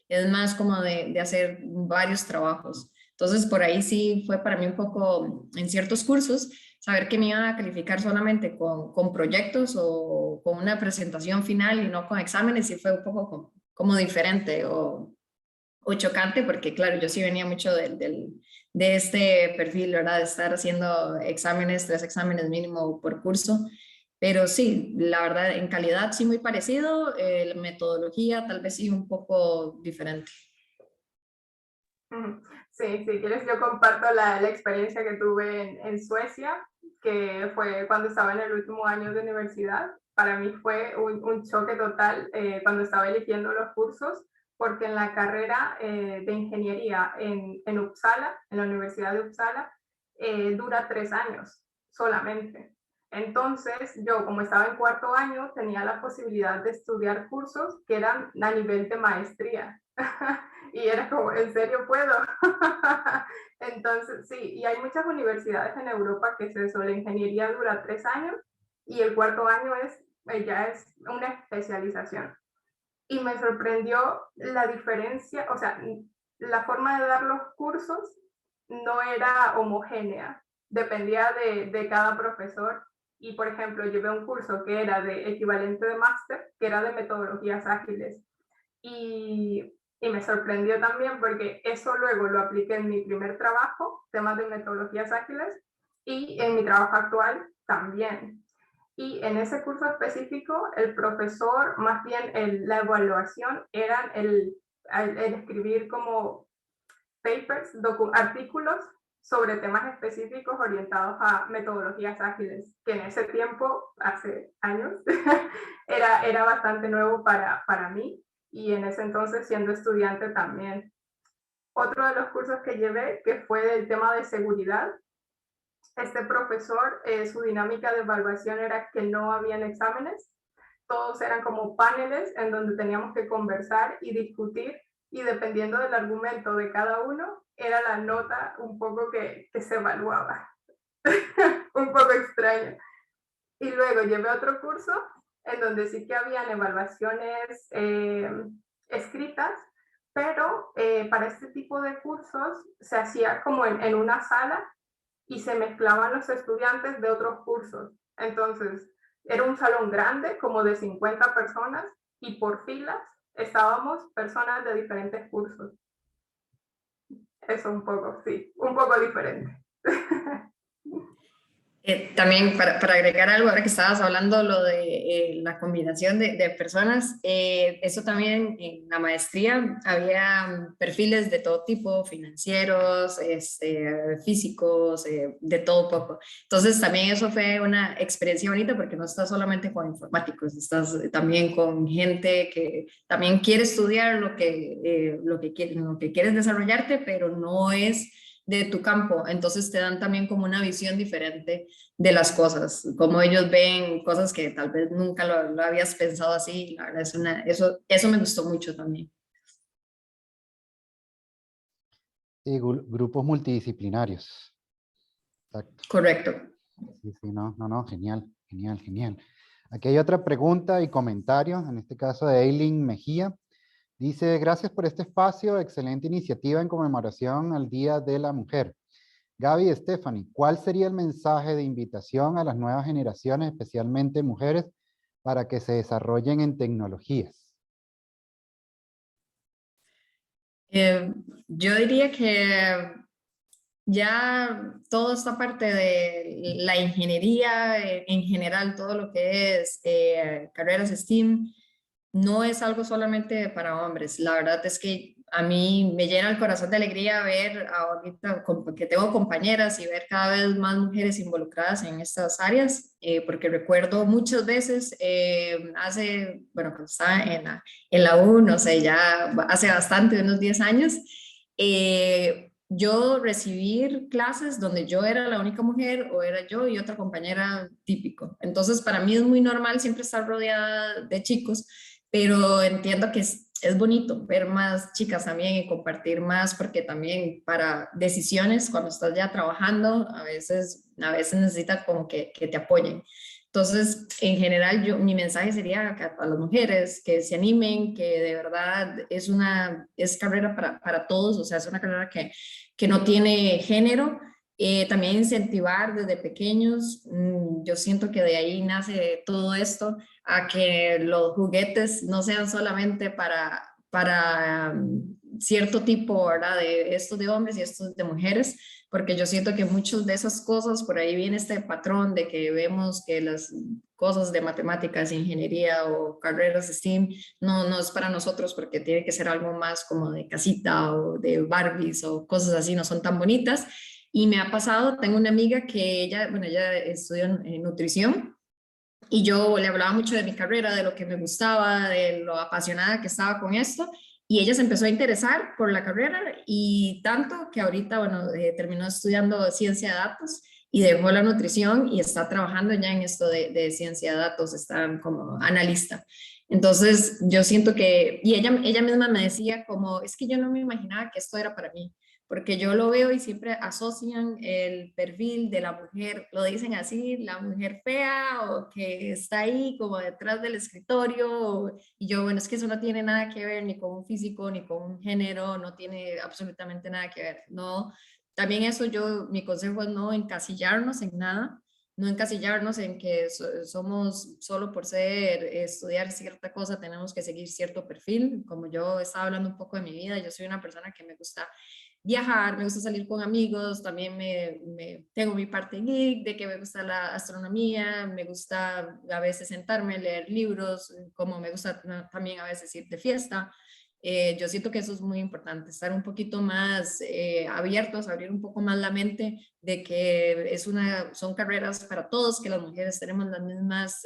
es más como de hacer varios trabajos. Entonces, por ahí sí fue para mí un poco, en ciertos cursos, saber que me iban a calificar solamente con proyectos o con una presentación final y no con exámenes, sí fue un poco como diferente o chocante, porque claro, yo sí venía mucho de este perfil, ¿verdad? De estar haciendo exámenes, 3 exámenes mínimo por curso. Pero sí, la verdad, en calidad sí muy parecido, la metodología tal vez sí un poco diferente. Sí, si quieres yo comparto la experiencia que tuve en Suecia, que fue cuando estaba en el último año de universidad. Para mí fue un choque total cuando estaba eligiendo los cursos, porque en la carrera de ingeniería en Uppsala, en la Universidad de Uppsala, dura 3 años solamente. Entonces, yo como estaba en cuarto año, tenía la posibilidad de estudiar cursos que eran a nivel de maestría. Y era como, ¿en serio puedo? Entonces, sí, y hay muchas universidades en Europa que es eso, la ingeniería dura 3 años y el cuarto año ya es una especialización. Y me sorprendió la diferencia, o sea, la forma de dar los cursos no era homogénea, dependía de cada profesor. Y, por ejemplo, llevé un curso que era de equivalente de máster, que era de metodologías ágiles. Y me sorprendió también porque eso luego lo apliqué en mi primer trabajo, temas de metodologías ágiles, y en mi trabajo actual también. Y en ese curso específico, el profesor, más bien la evaluación, era el escribir como papers, artículos sobre temas específicos orientados a metodologías ágiles, que en ese tiempo, hace años, era bastante nuevo para mí y en ese entonces siendo estudiante también. Otro de los cursos que llevé, que fue del tema de seguridad, este profesor, su dinámica de evaluación era que no habían exámenes, todos eran como paneles en donde teníamos que conversar y discutir y dependiendo del argumento de cada uno, era la nota un poco que se evaluaba. Un poco extraño. Y luego llevé otro curso en donde sí que habían evaluaciones escritas, pero para este tipo de cursos se hacía como en una sala y se mezclaban los estudiantes de otros cursos. Entonces, era un salón grande, como de 50 personas, y por filas estábamos personas de diferentes cursos. Eso un poco, sí, un poco diferente. También para agregar algo, ahora que estabas hablando lo de la combinación de personas, eso también en la maestría había perfiles de todo tipo, financieros, físicos, de todo poco. Entonces también eso fue una experiencia bonita porque no estás solamente con informáticos, estás también con gente que también quiere estudiar lo que quieres desarrollarte, pero no es de tu campo, entonces te dan también como una visión diferente de las cosas, como ellos ven cosas que tal vez nunca lo habías pensado así, la verdad eso me gustó mucho también. Sí, grupos multidisciplinarios. Exacto. Correcto. Sí, sí, no, genial, genial, genial. Aquí hay otra pregunta y comentario, en este caso de Eileen Mejía. Dice, gracias por este espacio, excelente iniciativa en conmemoración al Día de la Mujer. Gaby y Stephanie, ¿cuál sería el mensaje de invitación a las nuevas generaciones, especialmente mujeres, para que se desarrollen en tecnologías? Yo diría que ya toda esta parte de la ingeniería, en general, todo lo que es carreras STEAM, no es algo solamente para hombres. La verdad es que a mí me llena el corazón de alegría ver ahorita que tengo compañeras y ver cada vez más mujeres involucradas en estas áreas, porque recuerdo muchas veces, cuando estaba en la U, no sé, ya hace bastante, unos 10 años, yo recibir clases donde yo era la única mujer o era yo y otra compañera típico. Entonces, para mí es muy normal siempre estar rodeada de chicos, pero entiendo que es bonito ver más chicas también y compartir más, porque también para decisiones, cuando estás ya trabajando, a veces necesitas como que te apoyen. Entonces, en general, mi mensaje sería a las mujeres que se animen, que de verdad es carrera para todos, o sea, es una carrera que no tiene género. También incentivar desde pequeños, yo siento que de ahí nace todo esto, a que los juguetes no sean solamente para cierto tipo, ¿verdad? De estos de hombres y estos de mujeres, porque yo siento que muchas de esas cosas, por ahí viene este patrón de que vemos que las cosas de matemáticas, ingeniería o carreras STEAM no es para nosotros porque tiene que ser algo más como de casita o de Barbies o cosas así, no son tan bonitas. Y me ha pasado, tengo una amiga que ella estudió en nutrición y yo le hablaba mucho de mi carrera, de lo que me gustaba, de lo apasionada que estaba con esto. Y ella se empezó a interesar por la carrera y tanto que ahorita, bueno, terminó estudiando ciencia de datos y dejó la nutrición y está trabajando ya en esto de ciencia de datos, está como analista. Entonces, yo siento que, y ella misma me decía como, es que yo no me imaginaba que esto era para mí, porque yo lo veo y siempre asocian el perfil de la mujer, lo dicen así, la mujer fea o que está ahí como detrás del escritorio, y yo, bueno, es que eso no tiene nada que ver ni con un físico, ni con un género, no tiene absolutamente nada que ver, no, también eso mi consejo es no encasillarnos en nada, no encasillarnos en que somos solo por estudiar cierta cosa, tenemos que seguir cierto perfil, como yo estaba hablando un poco de mi vida, yo soy una persona que me gusta viajar, me gusta salir con amigos, también tengo mi parte geek, de que me gusta la astronomía, me gusta a veces sentarme, leer libros, como me gusta también a veces ir de fiesta. Yo siento que eso es muy importante, estar un poquito más abiertos, abrir un poco más la mente de que son carreras para todos, que las mujeres tenemos las mismas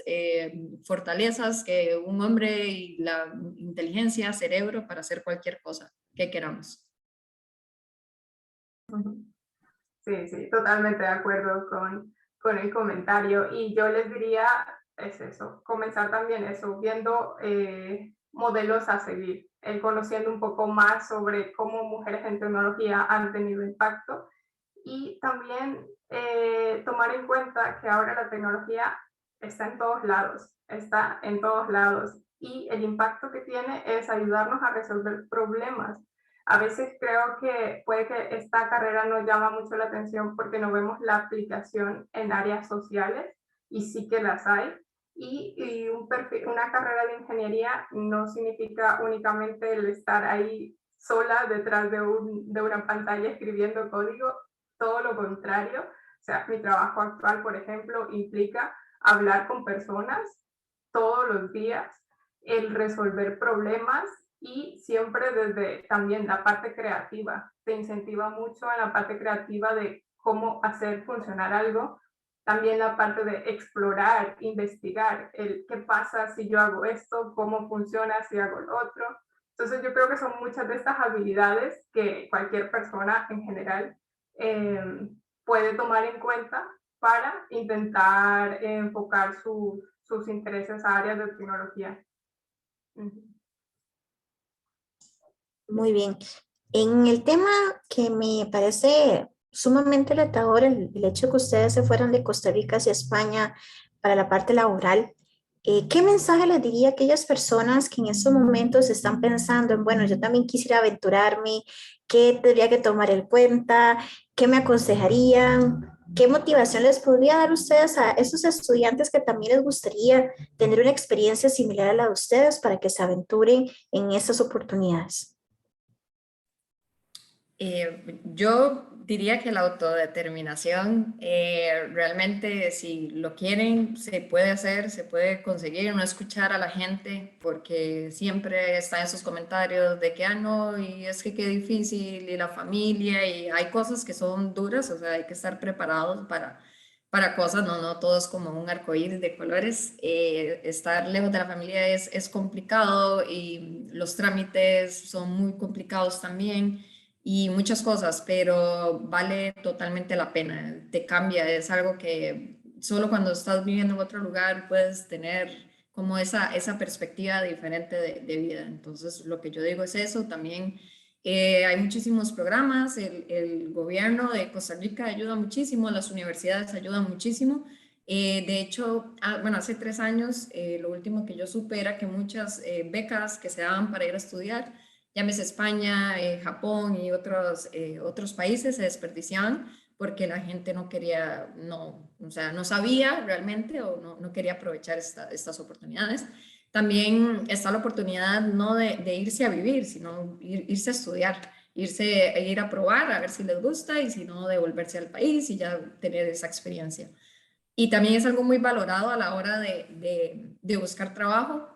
fortalezas que un hombre y la inteligencia, cerebro para hacer cualquier cosa que queramos. Sí, sí, totalmente de acuerdo con el comentario. Y yo les diría, es eso, comenzar también eso, viendo modelos a seguir, conociendo un poco más sobre cómo mujeres en tecnología han tenido impacto y también tomar en cuenta que ahora la tecnología está en todos lados y el impacto que tiene es ayudarnos a resolver problemas. A veces creo que puede que esta carrera no llama mucho la atención porque no vemos la aplicación en áreas sociales y sí que las hay. Y una carrera de ingeniería no significa únicamente el estar ahí sola detrás de una pantalla escribiendo código, todo lo contrario. O sea, mi trabajo actual, por ejemplo, implica hablar con personas todos los días, el resolver problemas y siempre desde también la parte creativa. Te incentiva mucho en la parte creativa de cómo hacer funcionar algo. También la parte de explorar, investigar, qué pasa si yo hago esto, cómo funciona si hago lo otro. Entonces yo creo que son muchas de estas habilidades que cualquier persona en general puede tomar en cuenta para intentar enfocar sus intereses a áreas de tecnología. Muy bien. En el tema que me parece sumamente retador, el hecho de que ustedes se fueran de Costa Rica hacia España para la parte laboral, ¿qué mensaje les diría a aquellas personas que en estos momentos están pensando en, bueno, yo también quisiera aventurarme, qué tendría que tomar en cuenta, qué me aconsejarían? ¿Qué motivación les podría dar ustedes a esos estudiantes que también les gustaría tener una experiencia similar a la de ustedes para que se aventuren en estas oportunidades? Yo diría que la autodeterminación, realmente si lo quieren, se puede hacer, se puede conseguir, no escuchar a la gente, porque siempre están esos comentarios de que, no, y es que qué difícil, y la familia, y hay cosas que son duras, o sea, hay que estar preparados para cosas, no todo es como un arcoíris de colores. Estar lejos de la familia es complicado y los trámites son muy complicados también. y muchas cosas, pero vale totalmente la pena, te cambia, es algo que solo cuando estás viviendo en otro lugar puedes tener como esa perspectiva diferente de vida. Entonces, lo que yo digo es eso, también hay muchísimos programas, el gobierno de Costa Rica ayuda muchísimo, las universidades ayudan muchísimo. De hecho, bueno, hace 3 años, lo último que yo supe era que muchas becas que se daban para ir a estudiar, llámese España, Japón y otros países, se desperdiciaban porque la gente no quería, no, o sea, no sabía realmente o no quería aprovechar estas oportunidades. También está la oportunidad no de irse a vivir, sino irse a estudiar, ir a probar, a ver si les gusta y si no, devolverse al país y ya tener esa experiencia. Y también es algo muy valorado a la hora de buscar trabajo,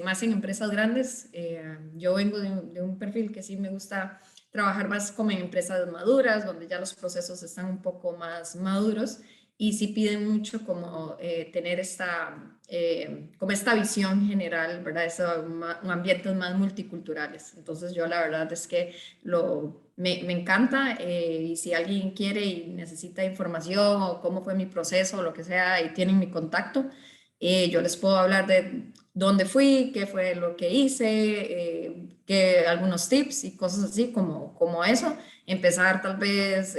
más en empresas grandes. Yo vengo de un perfil que sí me gusta trabajar más como en empresas maduras, donde ya los procesos están un poco más maduros y sí piden mucho como tener como esta visión general, ¿verdad? Ambientes más multiculturales. Entonces yo la verdad es que me encanta y si alguien quiere y necesita información o cómo fue mi proceso o lo que sea y tienen mi contacto, yo les puedo hablar de dónde fui, qué fue lo que hice, algunos tips y cosas así como eso. Empezar tal vez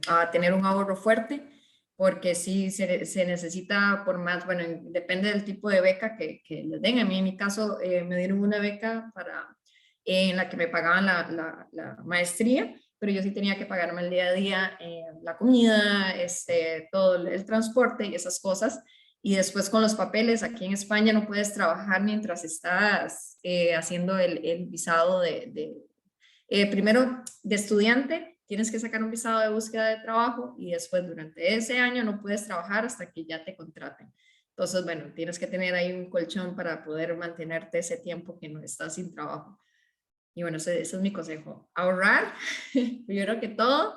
a tener un ahorro fuerte porque sí se necesita por más, bueno, depende del tipo de beca que les den. A mí en mi caso me dieron una beca en la que me pagaban la maestría, pero yo sí tenía que pagarme el día a día la comida, todo el transporte y esas cosas. Y después con los papeles, aquí en España no puedes trabajar mientras estás haciendo el visado primero de estudiante, tienes que sacar un visado de búsqueda de trabajo y después durante ese año no puedes trabajar hasta que ya te contraten. Entonces, bueno, tienes que tener ahí un colchón para poder mantenerte ese tiempo que no estás sin trabajo. Y bueno, ese es mi consejo. Ahorrar, primero que todo,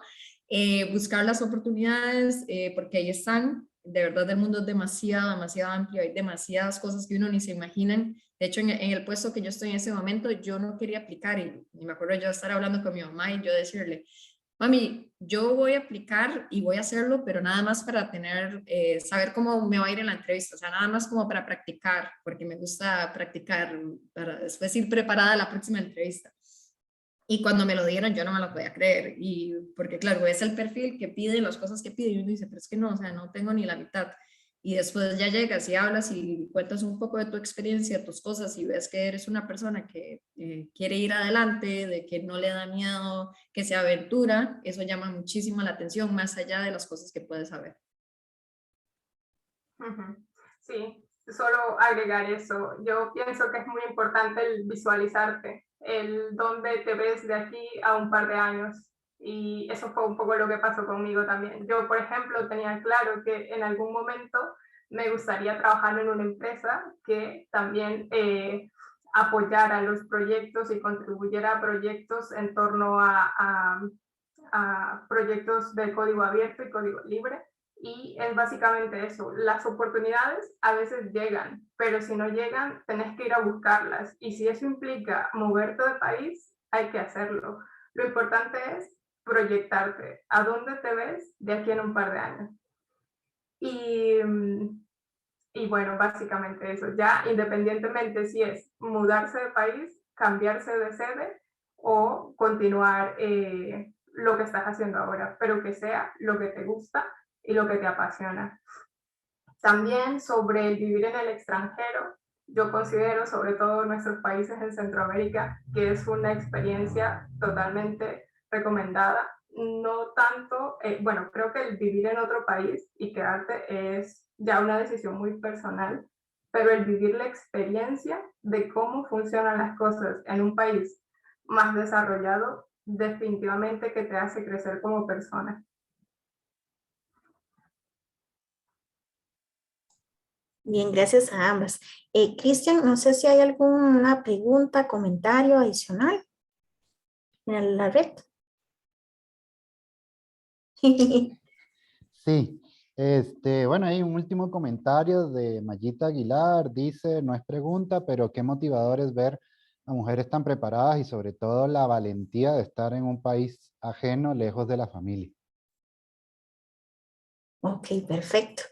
buscar las oportunidades, porque ahí están. De verdad, el mundo es demasiado, demasiado amplio. Hay demasiadas cosas que uno ni se imaginan. De hecho, en el puesto que yo estoy en ese momento, yo no quería aplicar y me acuerdo yo estar hablando con mi mamá y yo decirle, mami, yo voy a aplicar y voy a hacerlo, pero nada más para saber cómo me va a ir en la entrevista, o sea, nada más como para practicar, porque me gusta practicar para después ir preparada a la próxima entrevista. Y cuando me lo dieron, yo no me lo podía creer, y porque claro, es el perfil que pide, las cosas que pide, y uno dice, pero es que no, o sea, no tengo ni la mitad. Y después ya llegas y hablas y cuentas un poco de tu experiencia, tus cosas, y ves que eres una persona que quiere ir adelante, de que no le da miedo, que se aventura, eso llama muchísimo la atención, más allá de las cosas que puedes saber. Sí, solo agregar eso. Yo pienso que es muy importante el visualizarte, el dónde te ves de aquí a un par de años. Y eso fue un poco lo que pasó conmigo también. Yo, por ejemplo, tenía claro que en algún momento me gustaría trabajar en una empresa que también apoyara los proyectos y contribuyera a proyectos en torno a proyectos de código abierto y código libre. Y es básicamente eso, las oportunidades a veces llegan, pero si no llegan, tenés que ir a buscarlas. Y si eso implica moverte de país, hay que hacerlo. Lo importante es proyectarte. ¿A dónde te ves de aquí en un par de años? Y bueno, básicamente eso. Ya independientemente si es mudarse de país, cambiarse de sede o continuar lo que estás haciendo ahora, pero que sea lo que te gusta y lo que te apasiona. También sobre el vivir en el extranjero, yo considero, sobre todo en nuestros países en Centroamérica, que es una experiencia totalmente recomendada. No tanto, bueno, creo que el vivir en otro país y quedarte es ya una decisión muy personal, pero el vivir la experiencia de cómo funcionan las cosas en un país más desarrollado, definitivamente que te hace crecer como persona. Bien, gracias a ambas. Cristian, no sé si hay alguna pregunta, comentario adicional en la red. Sí, bueno, hay un último comentario de Mayita Aguilar, dice, no es pregunta, pero qué motivador es ver a mujeres tan preparadas y sobre todo la valentía de estar en un país ajeno, lejos de la familia. Ok, perfecto.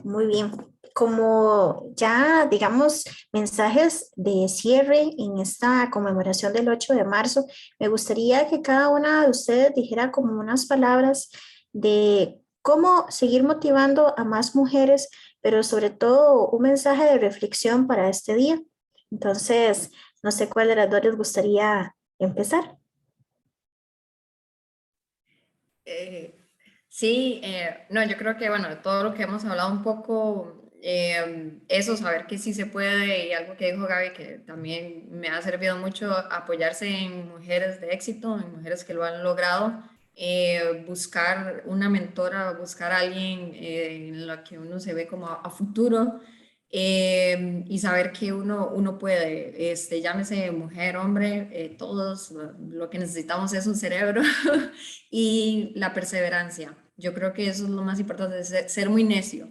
Muy bien. Como ya, digamos, mensajes de cierre en esta conmemoración del 8 de marzo, me gustaría que cada una de ustedes dijera como unas palabras de cómo seguir motivando a más mujeres, pero sobre todo un mensaje de reflexión para este día. Entonces, no sé cuál de las dos les gustaría empezar. Eh, sí, no, yo creo que, bueno, de todo lo que hemos hablado un poco, eso, saber que sí se puede, y algo que dijo Gaby, que también me ha servido mucho, apoyarse en mujeres de éxito, en mujeres que lo han logrado, buscar una mentora, buscar a alguien en la que uno se ve como a futuro, y saber que uno puede, llámese mujer, hombre, todos, lo que necesitamos es un cerebro y la perseverancia. Yo creo que eso es lo más importante, ser muy necio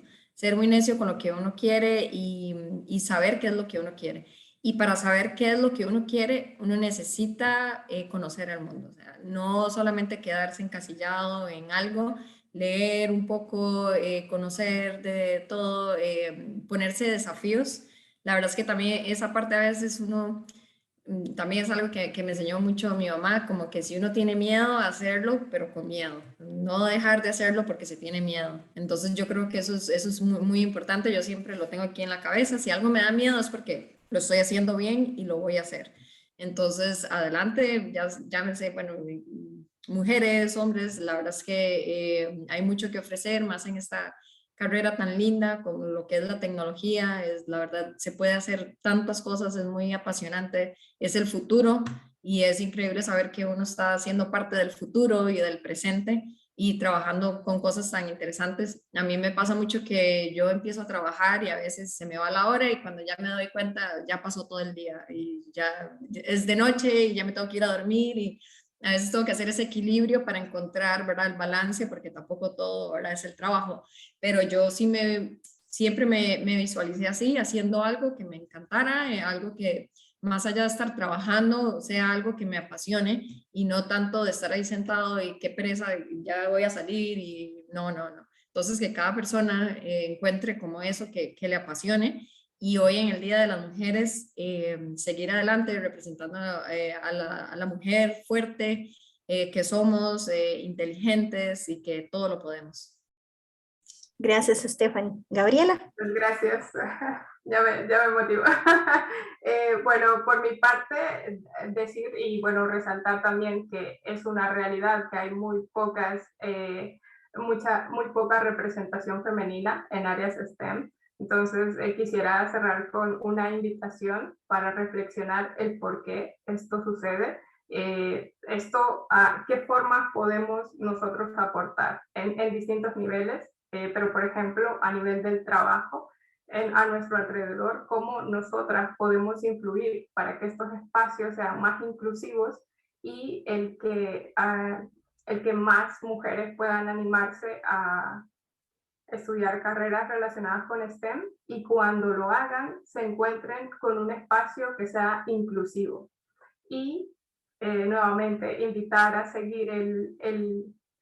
con lo que uno quiere y saber qué es lo que uno quiere. Y para saber qué es lo que uno quiere, uno necesita conocer el mundo. O sea, no solamente quedarse encasillado en algo, leer un poco, conocer de todo, ponerse desafíos. La verdad es que también esa parte a veces uno también es algo que me enseñó mucho mi mamá, como que si uno tiene miedo a hacerlo, pero con miedo, no dejar de hacerlo porque se tiene miedo. Entonces yo creo que eso es muy, muy importante, yo siempre lo tengo aquí en la cabeza, si algo me da miedo es porque lo estoy haciendo bien y lo voy a hacer. Entonces, adelante, ya me sé, bueno, mujeres, hombres, la verdad es que hay mucho que ofrecer, más en esta carrera tan linda con lo que es la tecnología, es la verdad, se puede hacer tantas cosas, es muy apasionante, es el futuro y es increíble saber que uno está siendo parte del futuro y del presente y trabajando con cosas tan interesantes. A mí me pasa mucho que yo empiezo a trabajar y a veces se me va la hora y cuando ya me doy cuenta ya pasó todo el día y ya es de noche y ya me tengo que ir a dormir y a veces tengo que hacer ese equilibrio para encontrar, ¿verdad?, el balance, porque tampoco todo, ¿verdad?, es el trabajo, pero yo sí siempre me visualicé así, haciendo algo que me encantara, algo que más allá de estar trabajando, sea algo que me apasione y no tanto de estar ahí sentado y qué pereza, ya voy a salir y no, no, no. Entonces, que cada persona encuentre como eso que le apasione y hoy en el Día de las Mujeres seguir adelante representando a la mujer fuerte que somos, inteligentes y que todo lo podemos. Gracias, Stephanie. Gabriela. Pues gracias, ya me motiva. Bueno, por mi parte, decir y bueno, resaltar también que es una realidad que hay muy poca representación femenina en áreas STEM. Entonces, quisiera cerrar con una invitación para reflexionar el por qué esto sucede. ¿A qué forma podemos nosotros aportar en distintos niveles? Pero por ejemplo, a nivel del trabajo, a nuestro alrededor, cómo nosotras podemos influir para que estos espacios sean más inclusivos y el que más mujeres puedan animarse a estudiar carreras relacionadas con STEM y cuando lo hagan se encuentren con un espacio que sea inclusivo. Y nuevamente invitar a seguir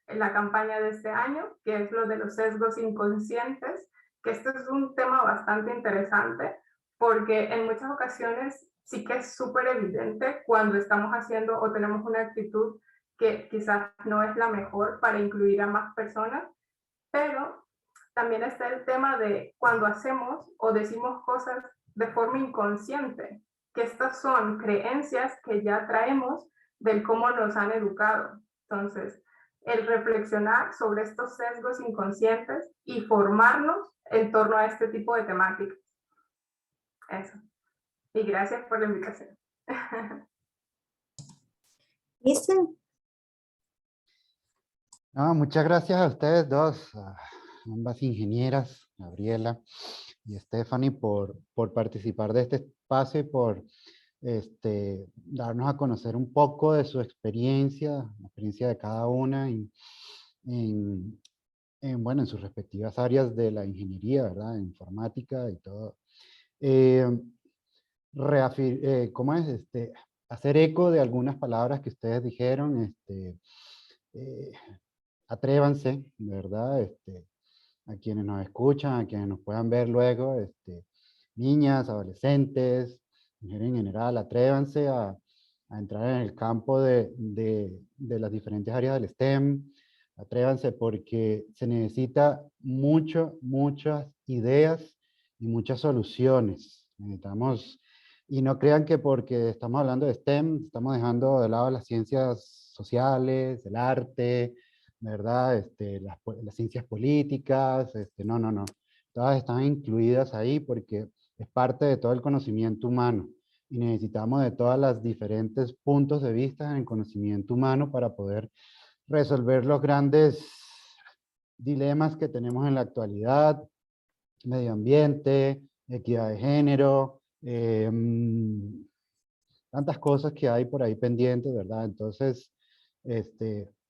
la campaña de este año, que es lo de los sesgos inconscientes, que esto es un tema bastante interesante porque en muchas ocasiones sí que es súper evidente cuando estamos haciendo o tenemos una actitud que quizás no es la mejor para incluir a más personas, pero también está el tema de cuando hacemos o decimos cosas de forma inconsciente, que estas son creencias que ya traemos del cómo nos han educado. Entonces, el reflexionar sobre estos sesgos inconscientes y formarnos en torno a este tipo de temáticas. Eso. Y gracias por la invitación. ¿Listo? No, muchas gracias a ustedes dos, a ambas ingenieras, Gabriela y Stephanie, por participar de este espacio y por darnos a conocer un poco de su experiencia, la experiencia de cada una bueno, en sus respectivas áreas de la ingeniería, ¿verdad? En informática y todo. ¿Cómo es? hacer eco de algunas palabras que ustedes dijeron. Atrévanse, ¿verdad? A quienes nos escuchan, a quienes nos puedan ver luego, niñas, adolescentes, mujeres en general, atrévanse a entrar en el campo de las diferentes áreas del STEM. Atrévanse porque se necesita muchas ideas y muchas soluciones. Necesitamos, y no crean que porque estamos hablando de STEM, estamos dejando de lado las ciencias sociales, el arte, ¿verdad? Las ciencias políticas, no. Todas están incluidas ahí porque es parte de todo el conocimiento humano y necesitamos de todas las diferentes puntos de vista en el conocimiento humano para poder resolver los grandes dilemas que tenemos en la actualidad: medio ambiente, equidad de género, tantas cosas que hay por ahí pendientes, ¿verdad? Entonces,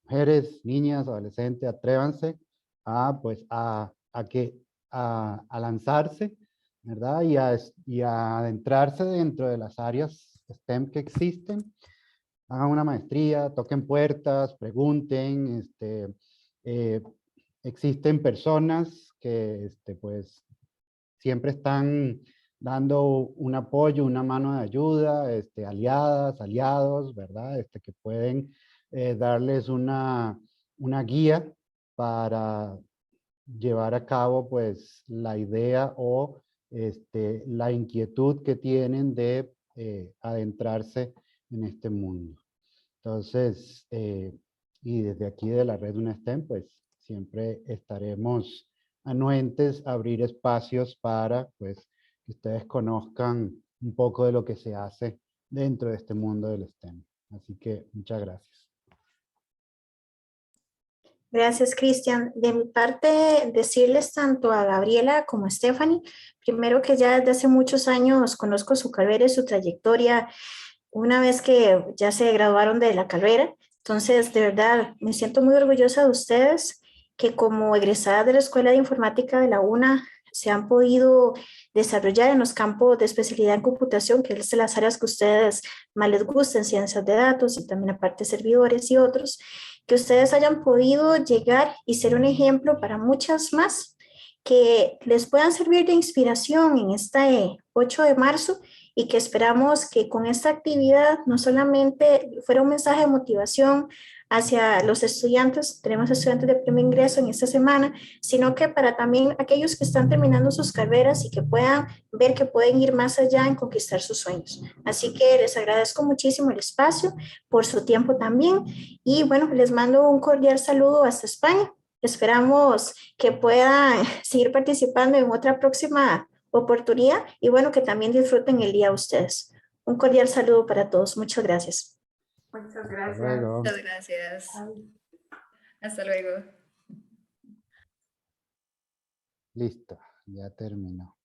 mujeres, niñas, adolescentes, atrévanse pues, a lanzarse, ¿verdad? Y a adentrarse dentro de las áreas STEM que existen. Hagan una maestría, toquen puertas, pregunten. Existen personas que pues, siempre están dando un apoyo, una mano de ayuda, aliadas, aliados, ¿verdad? Que pueden darles una guía para llevar a cabo pues la idea o la inquietud que tienen de adentrarse en este mundo. Entonces, y desde aquí de la red UNESTEM, pues siempre estaremos anuentes a abrir espacios para pues que ustedes conozcan un poco de lo que se hace dentro de este mundo del STEM. Así que muchas gracias. Gracias, Cristian. De mi parte, decirles tanto a Gabriela como a Stephanie, primero que ya desde hace muchos años conozco su carrera y su trayectoria, una vez que ya se graduaron de la carrera. Entonces, de verdad, me siento muy orgullosa de ustedes, que como egresadas de la Escuela de Informática de la UNA se han podido desarrollar en los campos de especialidad en computación, que es de las áreas que a ustedes más les gustan, ciencias de datos y también aparte servidores y otros, que ustedes hayan podido llegar y ser un ejemplo para muchas más que les puedan servir de inspiración en este 8 de marzo y que esperamos que con esta actividad no solamente fuera un mensaje de motivación hacia los estudiantes, tenemos estudiantes de primer ingreso en esta semana, sino que para también aquellos que están terminando sus carreras y que puedan ver que pueden ir más allá en conquistar sus sueños. Así que les agradezco muchísimo el espacio, por su tiempo también, y bueno, les mando un cordial saludo hasta España. Esperamos que puedan seguir participando en otra próxima oportunidad y bueno, que también disfruten el día ustedes. Un cordial saludo para todos. Muchas gracias. Muchas Hasta gracias. luego. Muchas gracias. Ay. Hasta luego. Listo, ya terminó.